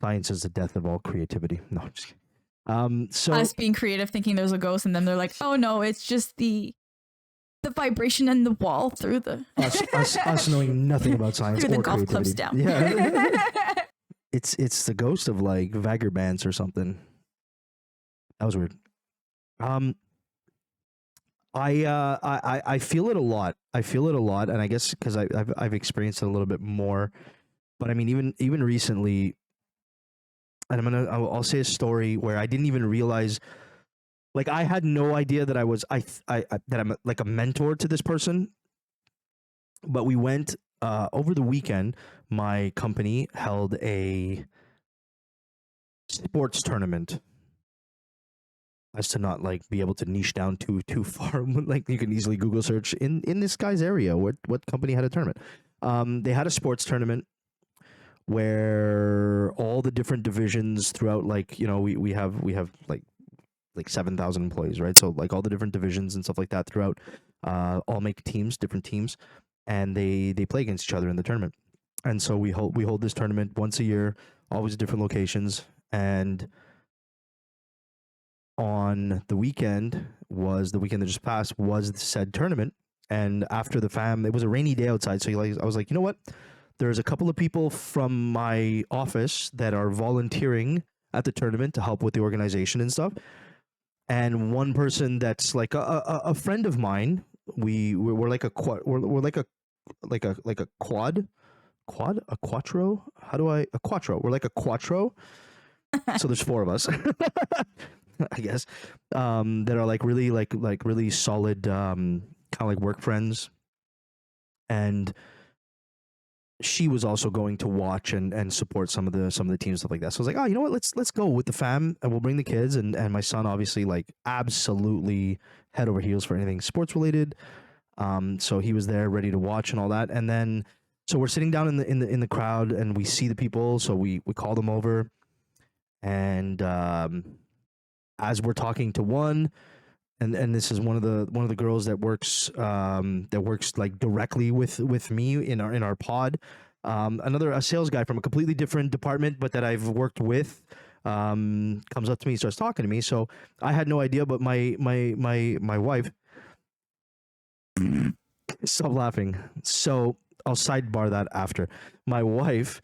science is the death of all creativity. No, I'm just kidding. So us being creative, thinking there's a ghost, and then they're like, oh no, it's just the vibration in the wall through the us knowing nothing about science through or the golf creativity. clubs down. Yeah. It's the ghost of like vagabonds or something. That was weird. I feel it a lot. And I guess because I've experienced it a little bit more. But I mean, even recently, and I'll say a story where I didn't even realize, like, I had no idea that that I'm like a mentor to this person. But we went over the weekend. My company held a sports tournament. As to not like be able to niche down too far. Like, you can easily Google search in this guy's area what company had a tournament. They had a sports tournament where all the different divisions throughout, like, you know, we have like 7,000 employees, right? So like all the different divisions and stuff like that throughout all make different teams, and they play against each other in the tournament. And so we hold this tournament once a year, always at different locations. And on the weekend that just passed was the said tournament. And after the it was a rainy day outside, so I was like, you know what? There's a couple of people from my office that are volunteering at the tournament to help with the organization and stuff. And one person that's like a friend of mine. We're like a quad. We're like a quattro. A quattro. We're like a quattro. So there's four of us, I guess, that are like really solid, kind of like work friends. And she was also going to watch and support some of the teams and stuff like that. So I was like, oh, you know what? Let's go with the fam, and we'll bring the kids. And my son, obviously, like, absolutely head over heels for anything sports related. So he was there ready to watch and all that. And then So we're sitting down in the crowd, and we see the people. So we call them over, and as we're talking to one, and this is one of the girls that works like directly with me in our pod. A sales guy from a completely different department, but that I've worked with, comes up to me, starts talking to me. So I had no idea, but my wife, stop laughing. So I'll sidebar that after. My wife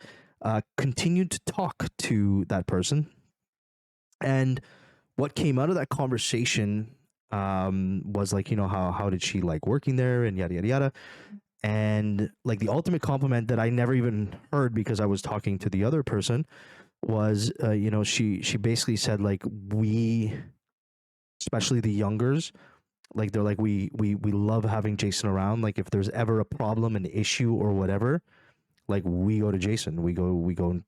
continued to talk to that person, and what came out of that conversation was like, how did she like working there and yada yada yada. And like the ultimate compliment that I never even heard because I was talking to the other person was, she basically said like, we, especially the youngers, like they're like, we love having Jason around. Like if there's ever a problem, an issue or whatever, like we go to Jason, we go and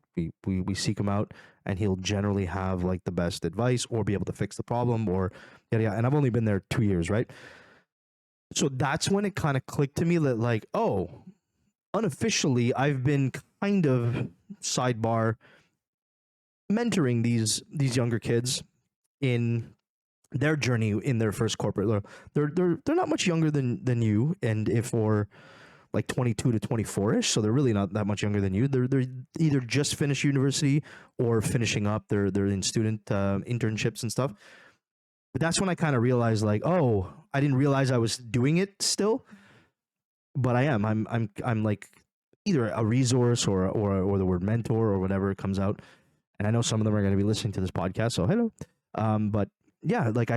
we seek him out, and he'll generally have like the best advice or be able to fix the problem or yada yada. And I've only been there 2 years, right? So that's when it kind of clicked to me that like, oh, unofficially I've been kind of sidebar mentoring these younger kids in their journey in their first corporate role. They're not much younger than you, and if or like 22 to 24ish, so they're really not that much younger than you. They're either just finished university or finishing up. They're in student internships and stuff. But that's when I kind of realized like, oh, I didn't realize I was doing it still, but I am. I'm like either a resource or the word mentor or whatever comes out. And I know some of them are going to be listening to this podcast, so hello. But yeah, like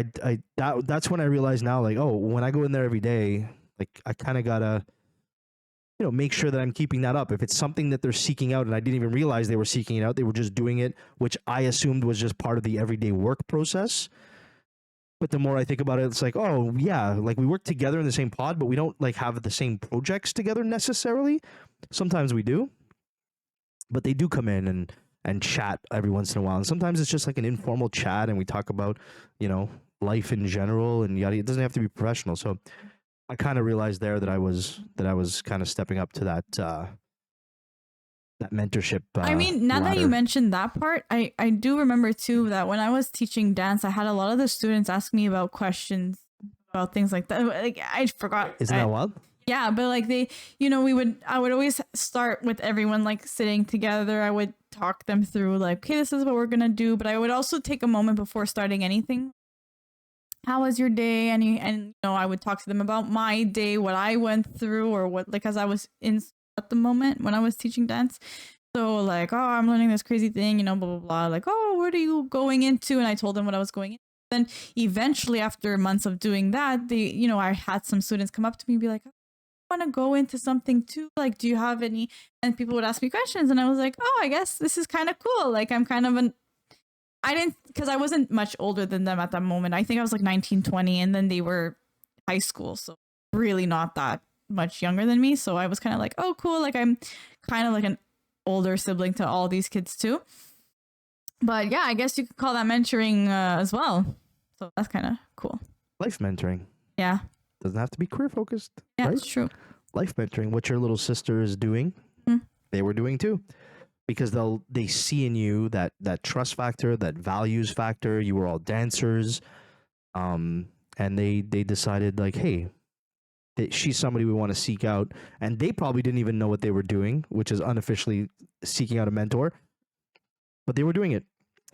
that's when I realized now, like, oh, when I go in there every day, like I kind of gotta, make sure that I'm keeping that up. If it's something that they're seeking out and I didn't even realize they were seeking it out, they were just doing it, which I assumed was just part of the everyday work process. But the more I think about it, it's like, oh yeah, like we work together in the same pod, but we don't like have the same projects together necessarily. Sometimes we do, but they do come in and chat every once in a while. And sometimes it's just like an informal chat and we talk about, life in general and yada. It doesn't have to be professional. So I kind of realized there that I was kind of stepping up to that mentorship. I mean, now that you ladder. mentioned that part, I do remember too that when I was teaching dance, I had a lot of the students ask me about questions about things like that. Like I forgot. Isn't that wild? Yeah, but like they, I would always start with everyone like sitting together. I would talk them through like, okay, this is what we're gonna do. But I would also take a moment before starting anything. How was your day? And I would talk to them about my day, what I went through, or what, like, as I was in at the moment when I was teaching dance. So like, oh, I'm learning this crazy thing, blah blah blah. Like, oh, what are you going into? And I told them what I was going into. Then eventually, after months of doing that, I had some students come up to me and be like, want to go into something too, like, do you have any? And people would ask me questions and I was like, oh, I guess this is kind of cool. Like I'm kind of because I wasn't much older than them at that moment. I think I was like 19, 20, and then they were high school, so really not that much younger than me. So I was kind of like, oh cool, like I'm kind of like an older sibling to all these kids too. But yeah, I guess you could call that mentoring as well. So that's kind of cool. Life mentoring. Yeah. Doesn't have to be career focused. Yeah, right? It's true. Life mentoring, what your little sister is doing, they were doing too, because they see in you that trust factor, that values factor. You were all dancers, and they decided like, hey, she's somebody we want to seek out, and they probably didn't even know what they were doing, which is unofficially seeking out a mentor, but they were doing it.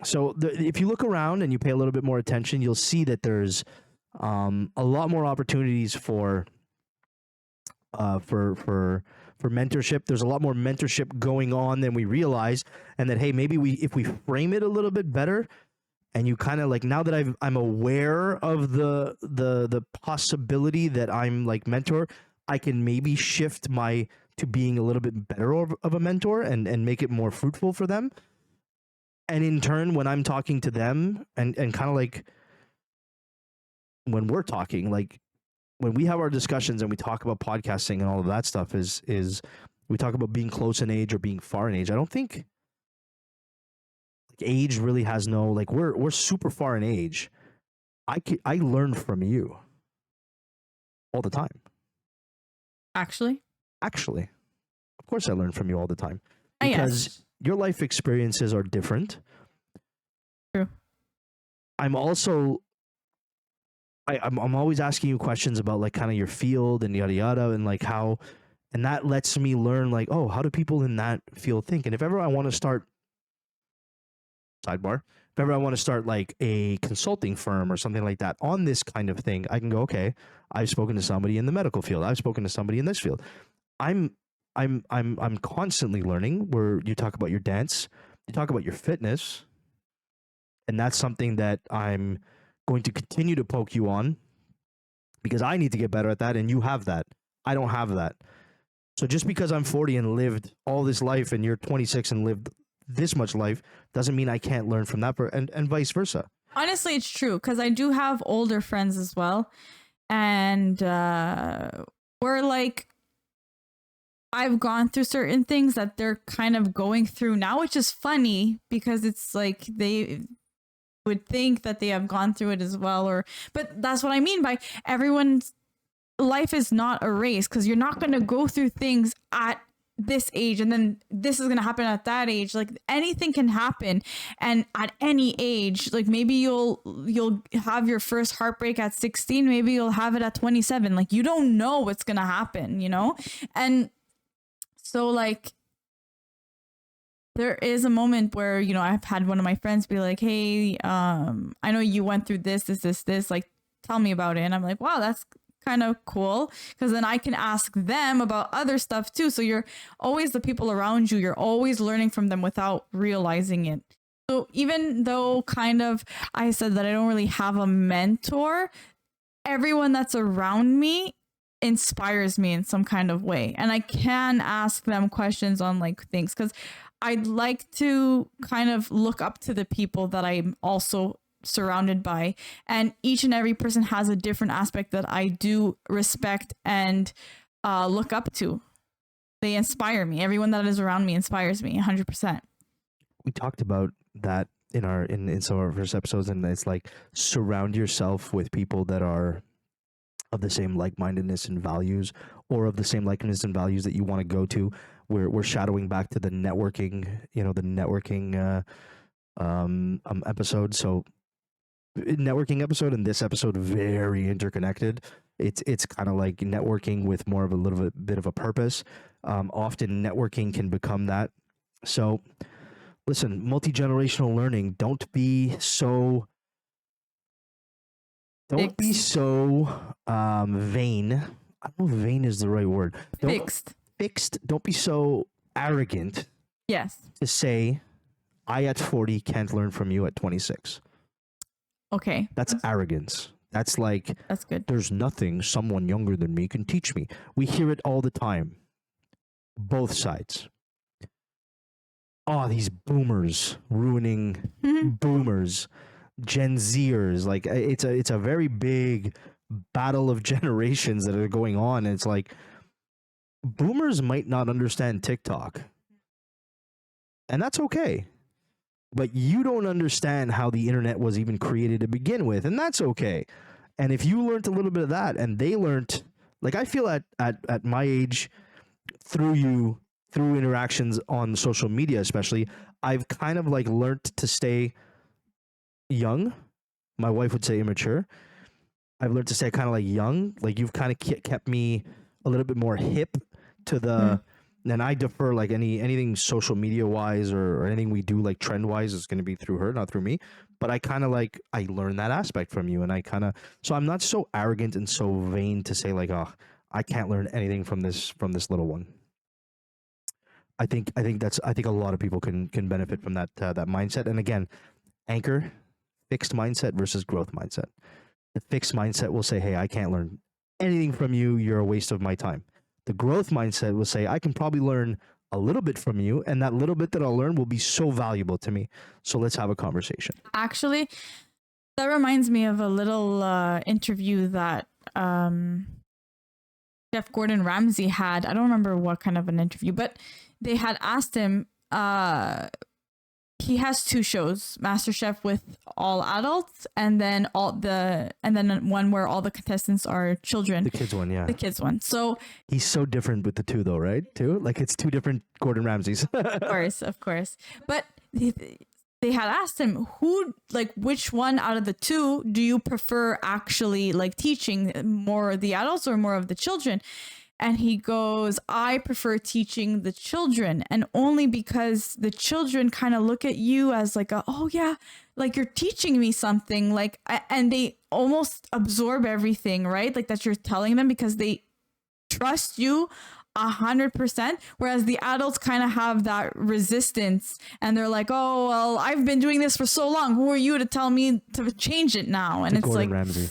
So if you look around and you pay a little bit more attention, you'll see that there's a lot more opportunities for mentorship. There's a lot more mentorship going on than we realize, and that, hey, maybe if we frame it a little bit better, and you kind of like, now that I'm aware of the possibility that I'm like mentor, I can maybe shift to being a little bit better of a mentor and make it more fruitful for them. And in turn, when I'm talking to them and kind of like, when we're talking, like when we have our discussions and we talk about podcasting and all of that stuff, is we talk about being close in age or being far in age. I don't think like age really has no, like we're super far in age. I learn from you all the time. Actually, of Of course I learn from you all the time Yes. because your life experiences are different. True. I'm also I'm always asking you questions about like kind of your field and yada yada and like how, and that lets me learn like, oh, how do people in that field think? And if ever I want to start, sidebar, if ever I want to start like a consulting firm or something like that on this kind of thing, I can go, okay, I've spoken to somebody in the medical field, I've spoken to somebody in this field. I'm constantly learning. Where you talk about your dance, you talk about your fitness, and that's something that I'm going to continue to poke you on because I need to get better at that, and you have that. I don't have that. So just because I'm 40 and lived all this life, and you're 26 and lived this much life, doesn't mean I can't learn from that, and vice versa. Honestly, it's true because I do have older friends as well, and we're like, I've gone through certain things that they're kind of going through now, which is funny because it's like they would think that they have gone through it as well, but that's what I mean by everyone's life is not a race, because you're not going to go through things at this age and then this is going to happen at that age. Like anything can happen, and at any age, like maybe you'll have your first heartbreak at 16, maybe you'll have it at 27. Like you don't know what's going to happen, and so like there is a moment where, I've had one of my friends be like, hey, I know you went through this, like, tell me about it. And I'm like, wow, that's kind of cool. Because then I can ask them about other stuff too. So you're always the people around you. You're always learning from them without realizing it. So even though kind of I said that I don't really have a mentor, everyone that's around me inspires me in some kind of way. And I can ask them questions on like things, because I'd like to kind of look up to the people that I'm also surrounded by. And each and every person has a different aspect that I do respect and look up to. They inspire me. Everyone that is around me inspires me 100%. We talked about that in some of our first episodes, and it's like surround yourself with people that are of the same like-mindedness and values, or of the same like-mindedness and values that you want to go to. We're shadowing back to the networking, episode. So networking episode and this episode very interconnected. It's kind of like networking with more of a little bit of a purpose. Often networking can become that. So listen, multi-generational learning. Don't be so vain. I don't know if vain is the right word. Fixed. Don't be so arrogant. Yes. To say, I at 40 can't learn from you at 26. Okay. That's arrogance. That's like, that's good. There's nothing someone younger than me can teach me. We hear it all the time. Both sides. Oh, these boomers ruining boomers, Gen Zers. Like it's a very big battle of generations that are going on. And it's like, boomers might not understand TikTok, and that's okay. But you don't understand how the internet was even created to begin with, and that's okay. And if you learned a little bit of that, and they learned, like I feel at my age, through interactions on social media especially, I've kind of like learned to stay young. My wife would say immature. I've learned to stay kind of like young. Like you've kind of kept me a little bit more hip to the, and I defer like anything social media wise or anything we do like trend wise is going to be through her, not through me. But I kind of like, I learned that aspect from you, and I kind of, so I'm not so arrogant and so vain to say like, oh, I can't learn anything from this little one. I think a lot of people can benefit from that mindset. And again, anchor, fixed mindset versus growth mindset. The fixed mindset will say, hey, I can't learn anything from you. You're a waste of my time. The growth mindset will say, I can probably learn a little bit from you, and that little bit that I'll learn will be so valuable to me. So let's have a conversation. Actually, that reminds me of a little interview that Chef Gordon Ramsay had. I don't remember what kind of an interview, but they had asked him, he has two shows, MasterChef with all adults, and then one where all the contestants are children. The kids one, yeah. The kids one. So he's so different with the two, though, right? Too like it's two different Gordon Ramsays. of course. But they had asked him which one out of the two do you prefer actually like teaching, more of the adults or more of the children? And he goes, I prefer teaching the children, and only because the children kind of look at you as like, oh yeah, like you're teaching me something, like, and they almost absorb everything, right? Like that you're telling them because they trust you 100%. Whereas the adults kind of have that resistance and they're like, oh, well, I've been doing this for so long. Who are you to tell me to change it now? And it's Gordon like, Ramsay.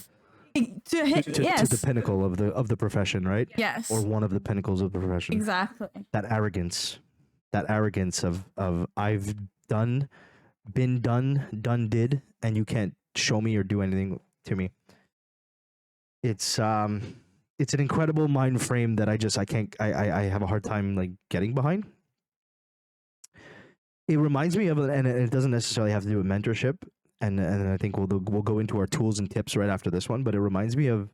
to the pinnacle of the profession, right? Yes. Or one of the pinnacles of the profession. Exactly. That arrogance of I've done, did, and you can't show me or do anything to me. It's an incredible mind frame that I have a hard time like getting behind. It reminds me of, and it doesn't necessarily have to do with mentorship. And I think we'll go into our tools and tips right after this one. But it reminds me of,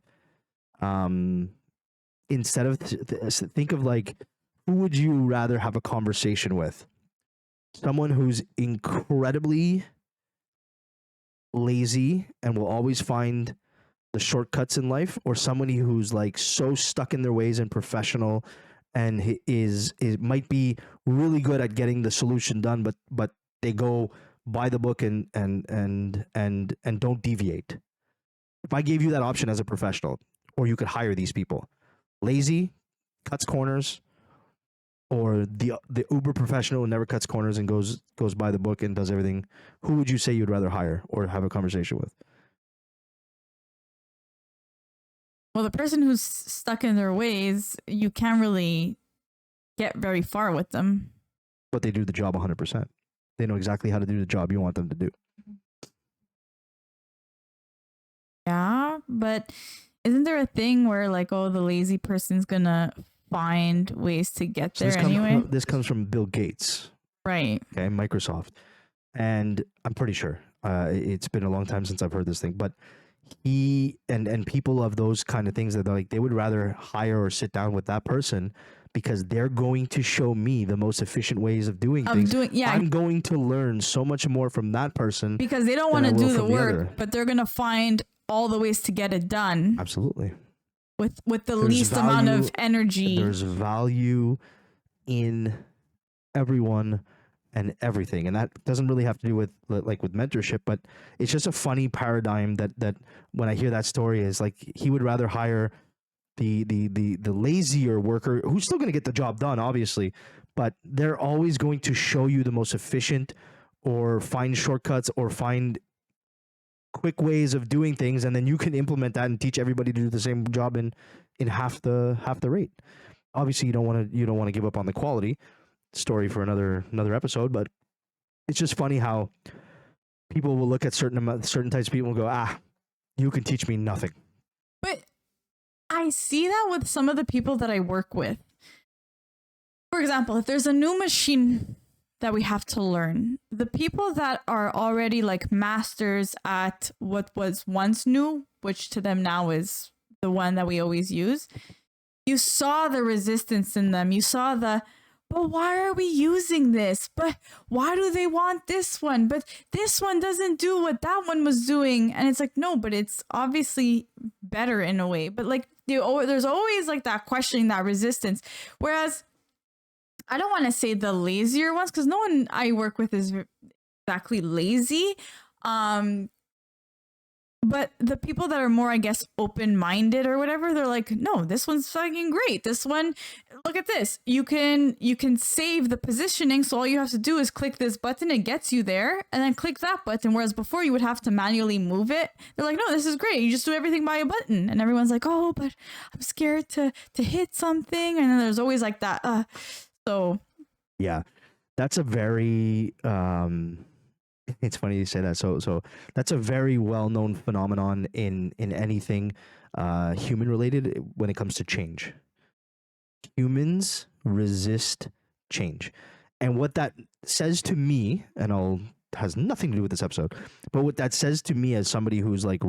instead of think of like, who would you rather have a conversation with? Someone who's incredibly lazy and will always find the shortcuts in life, or somebody who's like so stuck in their ways and professional, and is might be really good at getting the solution done, but they go by the book and don't deviate. If I gave you that option as a professional, or you could hire these people, lazy, cuts corners, or the uber professional who never cuts corners and goes by the book and does everything, who would you say you'd rather hire or have a conversation with? Well, the person who's stuck in their ways, you can't really get very far with them. But they do the job 100%. They know exactly how to do the job you want them to do. Yeah, but isn't there a thing where like, oh, the lazy person's gonna find ways to get there anyway? This comes from Bill Gates. Right. Okay, Microsoft. And I'm pretty sure it's been a long time since I've heard this thing, but he and people of those kind of things that like they would rather hire or sit down with that person because they're going to show me the most efficient ways of doing things. I'm going to learn so much more from that person because they don't want to do the work, but they're going to find all the ways to get it done. Absolutely. With the least amount of energy. There's value in everyone and everything, and that doesn't really have to do with mentorship, but it's just a funny paradigm that when I hear that story is like he would rather hire the lazier worker who's still going to get the job done, obviously, but they're always going to show you the most efficient or find shortcuts or find quick ways of doing things, and then you can implement that and teach everybody to do the same job in half the rate. Obviously, you don't want to give up on the quality. Story for another episode, but it's just funny how people will look at certain types of people and go, you can teach me nothing. But I see that with some of the people that I work with. For example, if there's a new machine that we have to learn, the people that are already like masters at what was once new, which to them now is the one that we always use, you saw the resistance in them. You saw but why are we using this? But why do they want this one? But this one doesn't do what that one was doing. And it's like, no, but it's obviously better in a way. But like, there's always like that questioning, that resistance. Whereas I don't want to say the lazier ones, because no one I work with is exactly lazy. But the people that are more, I guess, open-minded or whatever, they're like, no, this one's fucking great. This one, look at this. You can save the positioning. So all you have to do is click this button. It gets you there, and then click that button. Whereas before you would have to manually move it. They're like, no, this is great. You just do everything by a button. And everyone's like, oh, but I'm scared to hit something. And then there's always like that. So yeah, that's a very it's funny you say that. So that's a very well-known phenomenon in anything human related when it comes to change. Humans resist change. And what that says to me, has nothing to do with this episode, but what that says to me as somebody who's like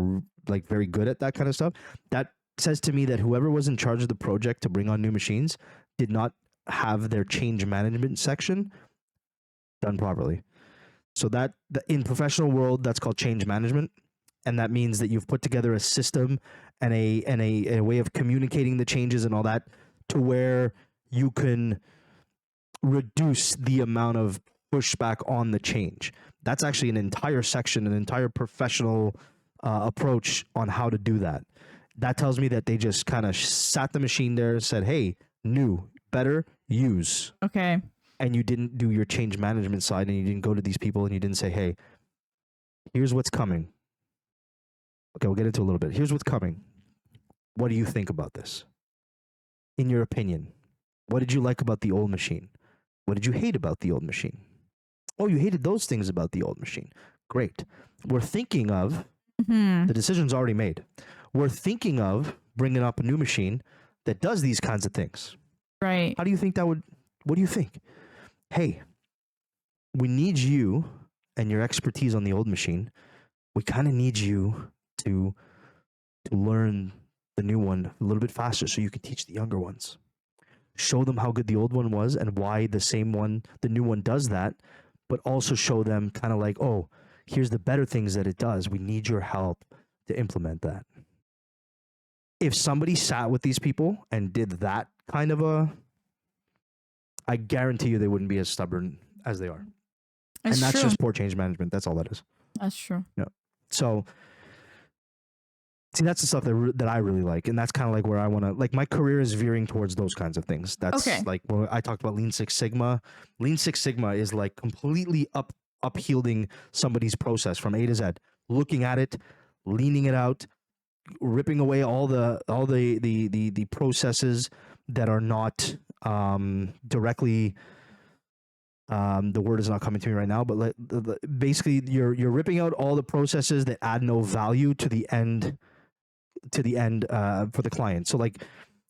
very good at that kind of stuff, that says to me that whoever was in charge of the project to bring on new machines did not have their change management section done properly. So that in professional world, that's called change management. And that means that you've put together a system and a way of communicating the changes and all that to where you can reduce the amount of pushback on the change. That's actually an entire section, an entire professional approach on how to do that. That tells me that they just kind of sat the machine there and said, hey, new, better, use. Okay. And you didn't do your change management side, and you didn't go to these people and you didn't say, hey, here's what's coming. Okay, we'll get into a little bit. Here's what's coming. What do you think about this? In your opinion, what did you like about the old machine? What did you hate about the old machine? Oh, you hated those things about the old machine. Great. We're thinking of, the decision's already made. We're thinking of bringing up a new machine that does these kinds of things. Right. How do you think that would, what do you think? Hey, we need you and your expertise on the old machine. We kind of need you to learn the new one a little bit faster so you can teach the younger ones. Show them how good the old one was and why the new one does that, but also show them kind of like, oh, here's the better things that it does. We need your help to implement that. If somebody sat with these people and did that kind of I guarantee you they wouldn't be as stubborn as they are. It's and that's true. just poor change management. That's all that is. That's true. Yeah. So, see, that's the stuff that I really like. And that's kind of like where I want to, like, my career is veering towards those kinds of things. That's Okay. like when I talked about Lean Six Sigma. Lean Six Sigma is like completely uphielding somebody's process from A to Z, looking at it, leaning it out, ripping away all the processes that are not directly, the word is not coming to me right now, but basically you're ripping out all the processes that add no value to the end for the client. So like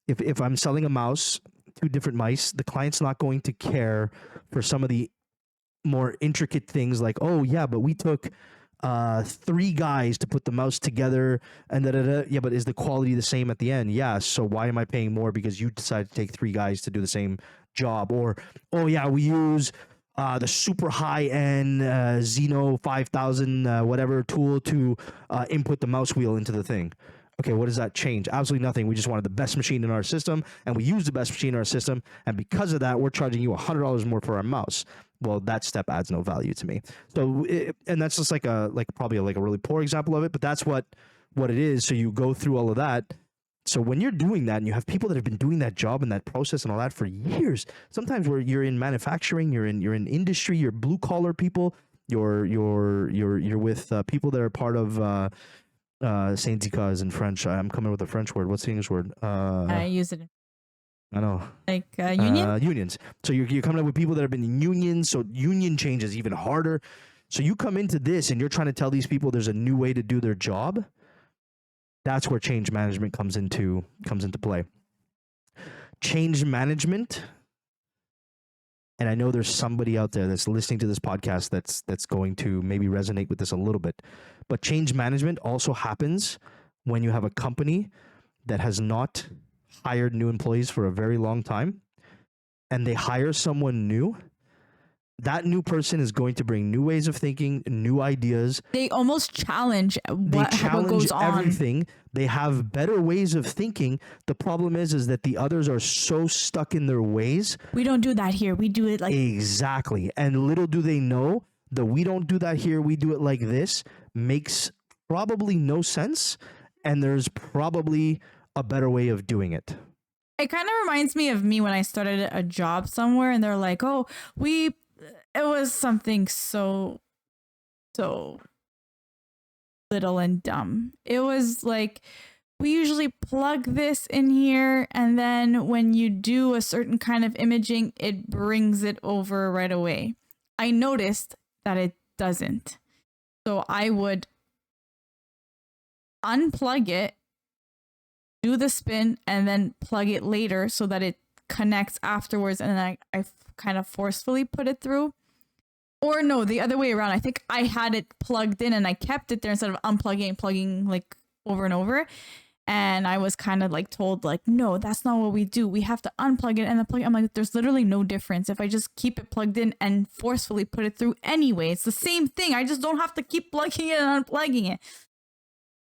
if I'm selling a mouse, 2 different mice, the client's not going to care for some of the more intricate things like, oh yeah, but we took 3 guys to put the mouse together and yeah, but is the quality the same at the end? Yeah, so why am I paying more because you decided to take 3 guys to do the same job? Or, oh yeah, we use the super high end Xeno 5000 whatever tool to input the mouse wheel into the thing. Okay, what does that change? Absolutely nothing. We just wanted the best machine in our system, and we use the best machine in our system, and because of that, we're charging you $100 more for our mouse. Well, that step adds no value to me. So, and that's just probably a really poor example of it, but that's what it is. So you go through all of that. So when you're doing that, and you have people that have been doing that job and that process and all that for years, sometimes where you're in manufacturing, you're in industry, you're blue collar people, you're with people that are part of syndicats in French. I'm coming with a French word. What's the English word? I use it. I know. Like union? Unions. So you're coming up with people that have been in unions. So union change is even harder. So you come into this and you're trying to tell these people there's a new way to do their job. That's where change management comes into play. Change management. And I know there's somebody out there that's listening to this podcast that's going to maybe resonate with this a little bit. But change management also happens when you have a company that has not hired new employees for a very long time, and they hire someone new. That new person is going to bring new ways of thinking, new ideas. They almost challenge what goes on. Everything. They have better ways of thinking. The problem is that the others are so stuck in their ways. We don't do that here. We do it like exactly. And little do they know that we don't do that here. We do it like this. Makes probably no sense. And there's probably a better way of doing it. It kind of reminds me of me when I started a job somewhere and they're like, oh, it was something so little and dumb. It was like, we usually plug this in here, and then when you do a certain kind of imaging, it brings it over right away. I noticed that it doesn't. So I would unplug it, do the spin, and then plug it later so that it connects afterwards, and then I kind of forcefully put it through. Or no, the other way around. I think I had it plugged in and I kept it there instead of unplugging and plugging like over and over. And I was kind of like told like, no, that's not what we do. We have to unplug it and then plug it. I'm like, there's literally no difference. If I just keep it plugged in and forcefully put it through anyway, it's the same thing. I just don't have to keep plugging it and unplugging it.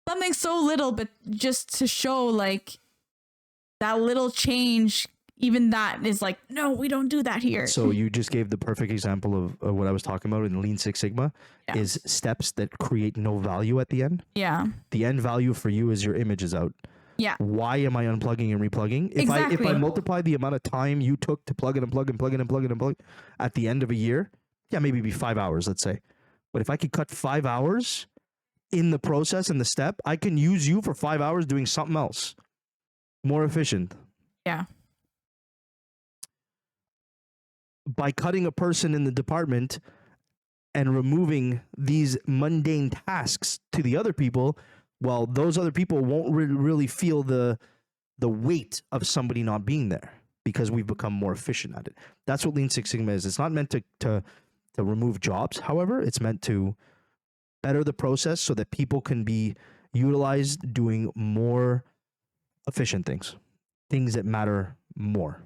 Something so little, but just to show like that little change, even that is like, no, we don't do that here. So you just gave the perfect example of what I was talking about in Lean Six Sigma, is steps that create no value at the end. Yeah. The end value for you is your image is out. Yeah. Why am I unplugging and replugging? If I multiply the amount of time you took to plug and unplug and plug and unplug and unplug at the end of a year, maybe it'd be 5 hours, let's say. But if I could cut 5 hours in the process and the step, I can use you for 5 hours doing something else more efficient. Yeah. By cutting a person in the department and removing these mundane tasks to the other people, well, those other people won't really feel the weight of somebody not being there because we've become more efficient at it. That's what Lean Six Sigma is. It's not meant to remove jobs. However, it's meant to better the process so that people can be utilized doing more efficient things that matter more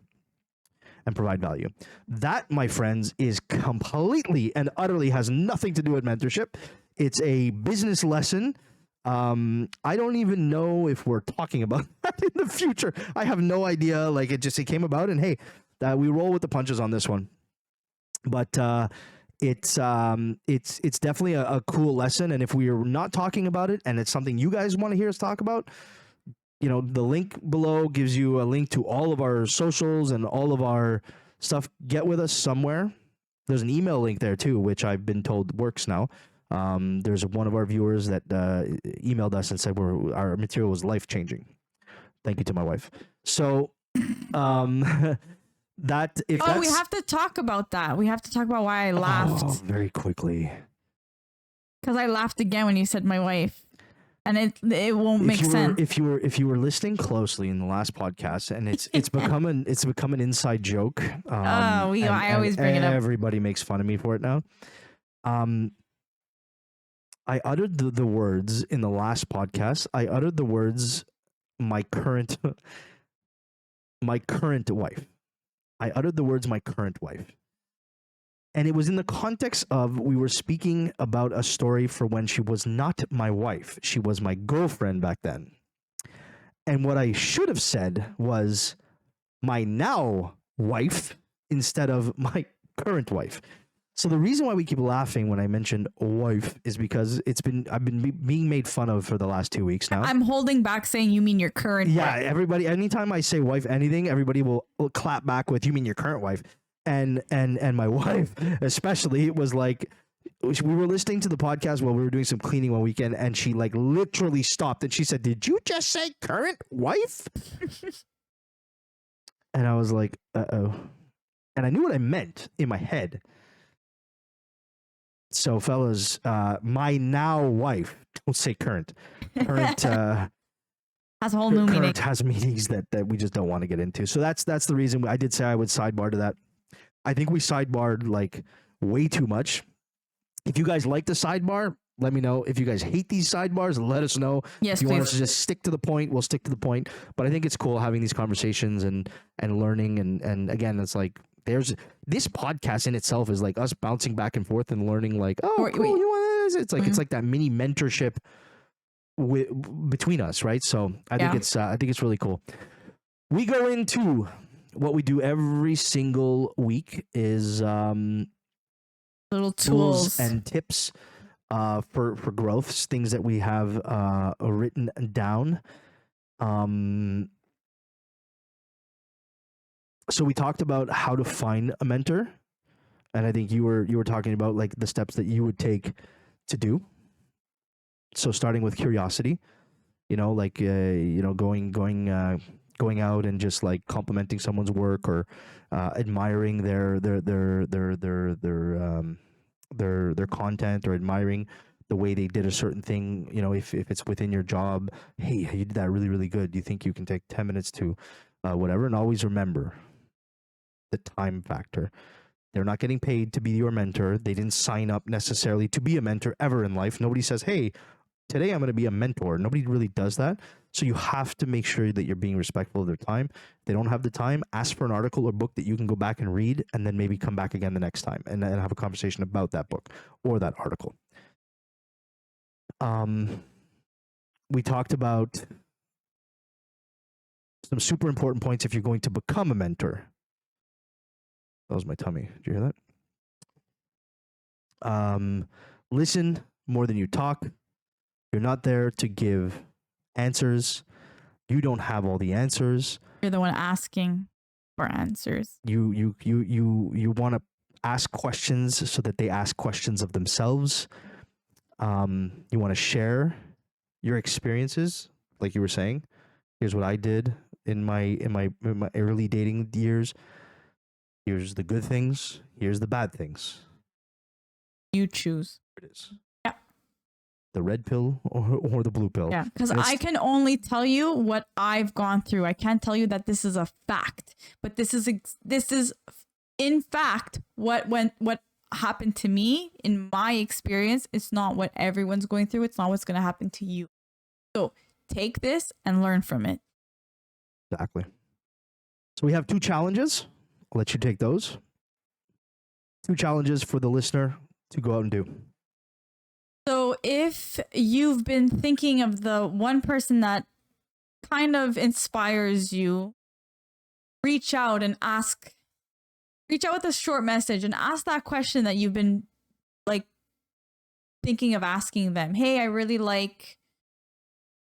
and provide value. That, my friends, is completely and utterly has nothing to do with mentorship. It's a business lesson. I don't even know if we're talking about that in the future. I have no idea. Like it came about, and hey, we roll with the punches on this one. But it's definitely a cool lesson. And if we are not talking about it, and it's something you guys want to hear us talk about, you know, the link below gives you a link to all of our socials and all of our stuff. Get with us somewhere. There's an email link there too, which I've been told works now. There's one of our viewers that emailed us and said our material was life-changing. Thank you to my wife. So that if that's... we have to talk about that. We have to talk about why I laughed. Very quickly. Because I laughed again when you said my wife. And it won't make sense. If you were listening closely in the last podcast, and it's become an inside joke. I always bring it up. Everybody makes fun of me for it now. I uttered the words in the last podcast. I uttered the words my current wife. I uttered the words my current wife. And it was in the context of we were speaking about a story for when she was not my wife. She was my girlfriend back then. And what I should have said was my now wife instead of my current wife. So the reason why we keep laughing when I mentioned wife is because I've been being made fun of for the last 2 weeks now. I'm holding back saying you mean your current wife. Yeah, everybody, anytime I say wife anything, everybody will clap back with you mean your current wife. And my wife especially was like, we were listening to the podcast while we were doing some cleaning one weekend, and she like literally stopped and she said, "Did you just say current wife?" And I was like, uh-oh. And I knew what I meant in my head. So fellas, my now wife, don't say current. Current has a whole new meaning. Current has meanings that we just don't want to get into. So that's the reason I did say I would sidebar to that. I think we sidebarred like way too much. If you guys like the sidebar, let me know. If you guys hate these sidebars, let us know. Yes, if you please. want us to just stick to the point, we'll stick to the point. But I think it's cool having these conversations and learning. And again, it's like there's this podcast in itself is like us bouncing back and forth and learning like, oh, Wait. cool, you want this? It's like it's like that mini mentorship between us, right? So I think it's really cool. We go into what we do every single week is little tools and tips for growth, things that we have written down. So we talked about how to find a mentor, and I think you were talking about like the steps that you would take to do. So starting with curiosity, like going out and just like complimenting someone's work or admiring their content or admiring the way they did a certain thing. If it's within your job, hey, you did that really, really good. Do you think you can take 10 minutes to whatever? And always remember, the time factor. They're not getting paid to be your mentor. They didn't sign up necessarily to be a mentor ever in life. Nobody says, hey, today I'm going to be a mentor. Nobody really does that. So you have to make sure that you're being respectful of their time. If they don't have the time, ask for an article or book that you can go back and read, and then maybe come back again the next time and have a conversation about that book or that article. We talked about some super important points if you're going to become a mentor. That was my tummy. Did you hear that? Listen more than you talk. You're not there to give answers. You don't have all the answers. You're the one asking for answers. You want to ask questions so that they ask questions of themselves. You want to share your experiences, like you were saying. Here's what I did in my early dating years. Here's the good things. Here's the bad things. You choose. It is. Yeah. The red pill or the blue pill. Yeah, because I can only tell you what I've gone through. I can't tell you that this is a fact, but this is in fact what happened to me in my experience. It's not what everyone's going through. It's not what's going to happen to you. So take this and learn from it. Exactly. So we have 2 challenges. I'll let you take those. 2 challenges for the listener to go out and do. So if you've been thinking of the one person that kind of inspires you, reach out with a short message and ask that question that you've been like thinking of asking them. Hey, I really like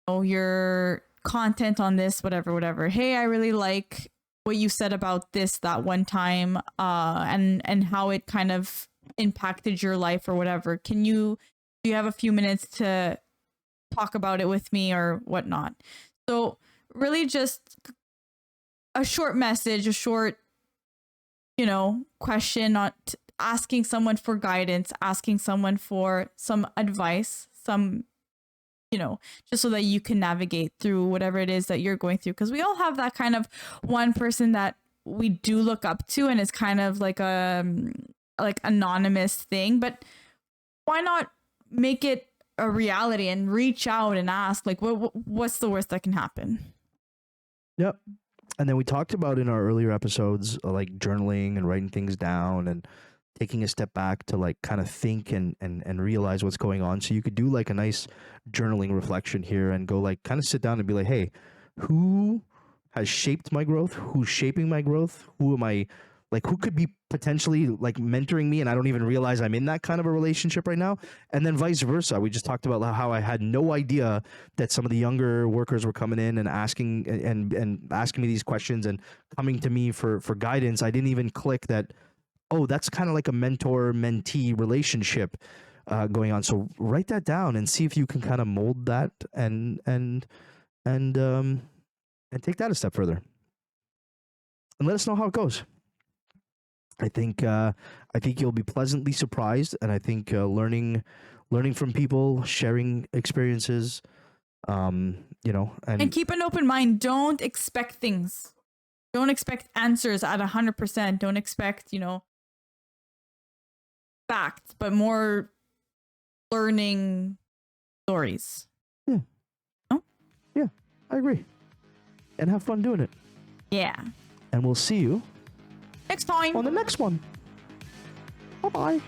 your content on this, whatever. Hey, I really like what you said about this that one time, and how it kind of impacted your life or whatever. Do you have a few minutes to talk about it with me or whatnot? So really just a short message, a short, question, on asking someone for guidance, asking someone for some advice, just so that you can navigate through whatever it is that you're going through. Because we all have that kind of one person that we do look up to, and it's kind of like a anonymous thing. But why not make it a reality and reach out and ask, like, what's the worst that can happen? Yep. And then we talked about in our earlier episodes, like journaling and writing things down and taking a step back to like kind of think and realize what's going on. So you could do like a nice journaling reflection here and go like kind of sit down and be like, hey, who has shaped my growth? Who's shaping my growth? Who am I, like, who could be potentially like mentoring me and I don't even realize I'm in that kind of a relationship right now? And then vice versa. We just talked about how I had no idea that some of the younger workers were coming in and asking and asking me these questions and coming to me for guidance. I didn't even click that, oh, that's kind of like a mentor-mentee relationship going on. So write that down and see if you can kind of mold that and take that a step further. And let us know how it goes. I think you'll be pleasantly surprised, and I think learning from people, sharing experiences, and keep an open mind. Don't expect things. Don't expect answers at 100%. Don't expect, facts, but more learning stories. Yeah. Oh? Yeah, I agree. And have fun doing it. Yeah. And we'll see you next time on the next one. Bye-bye.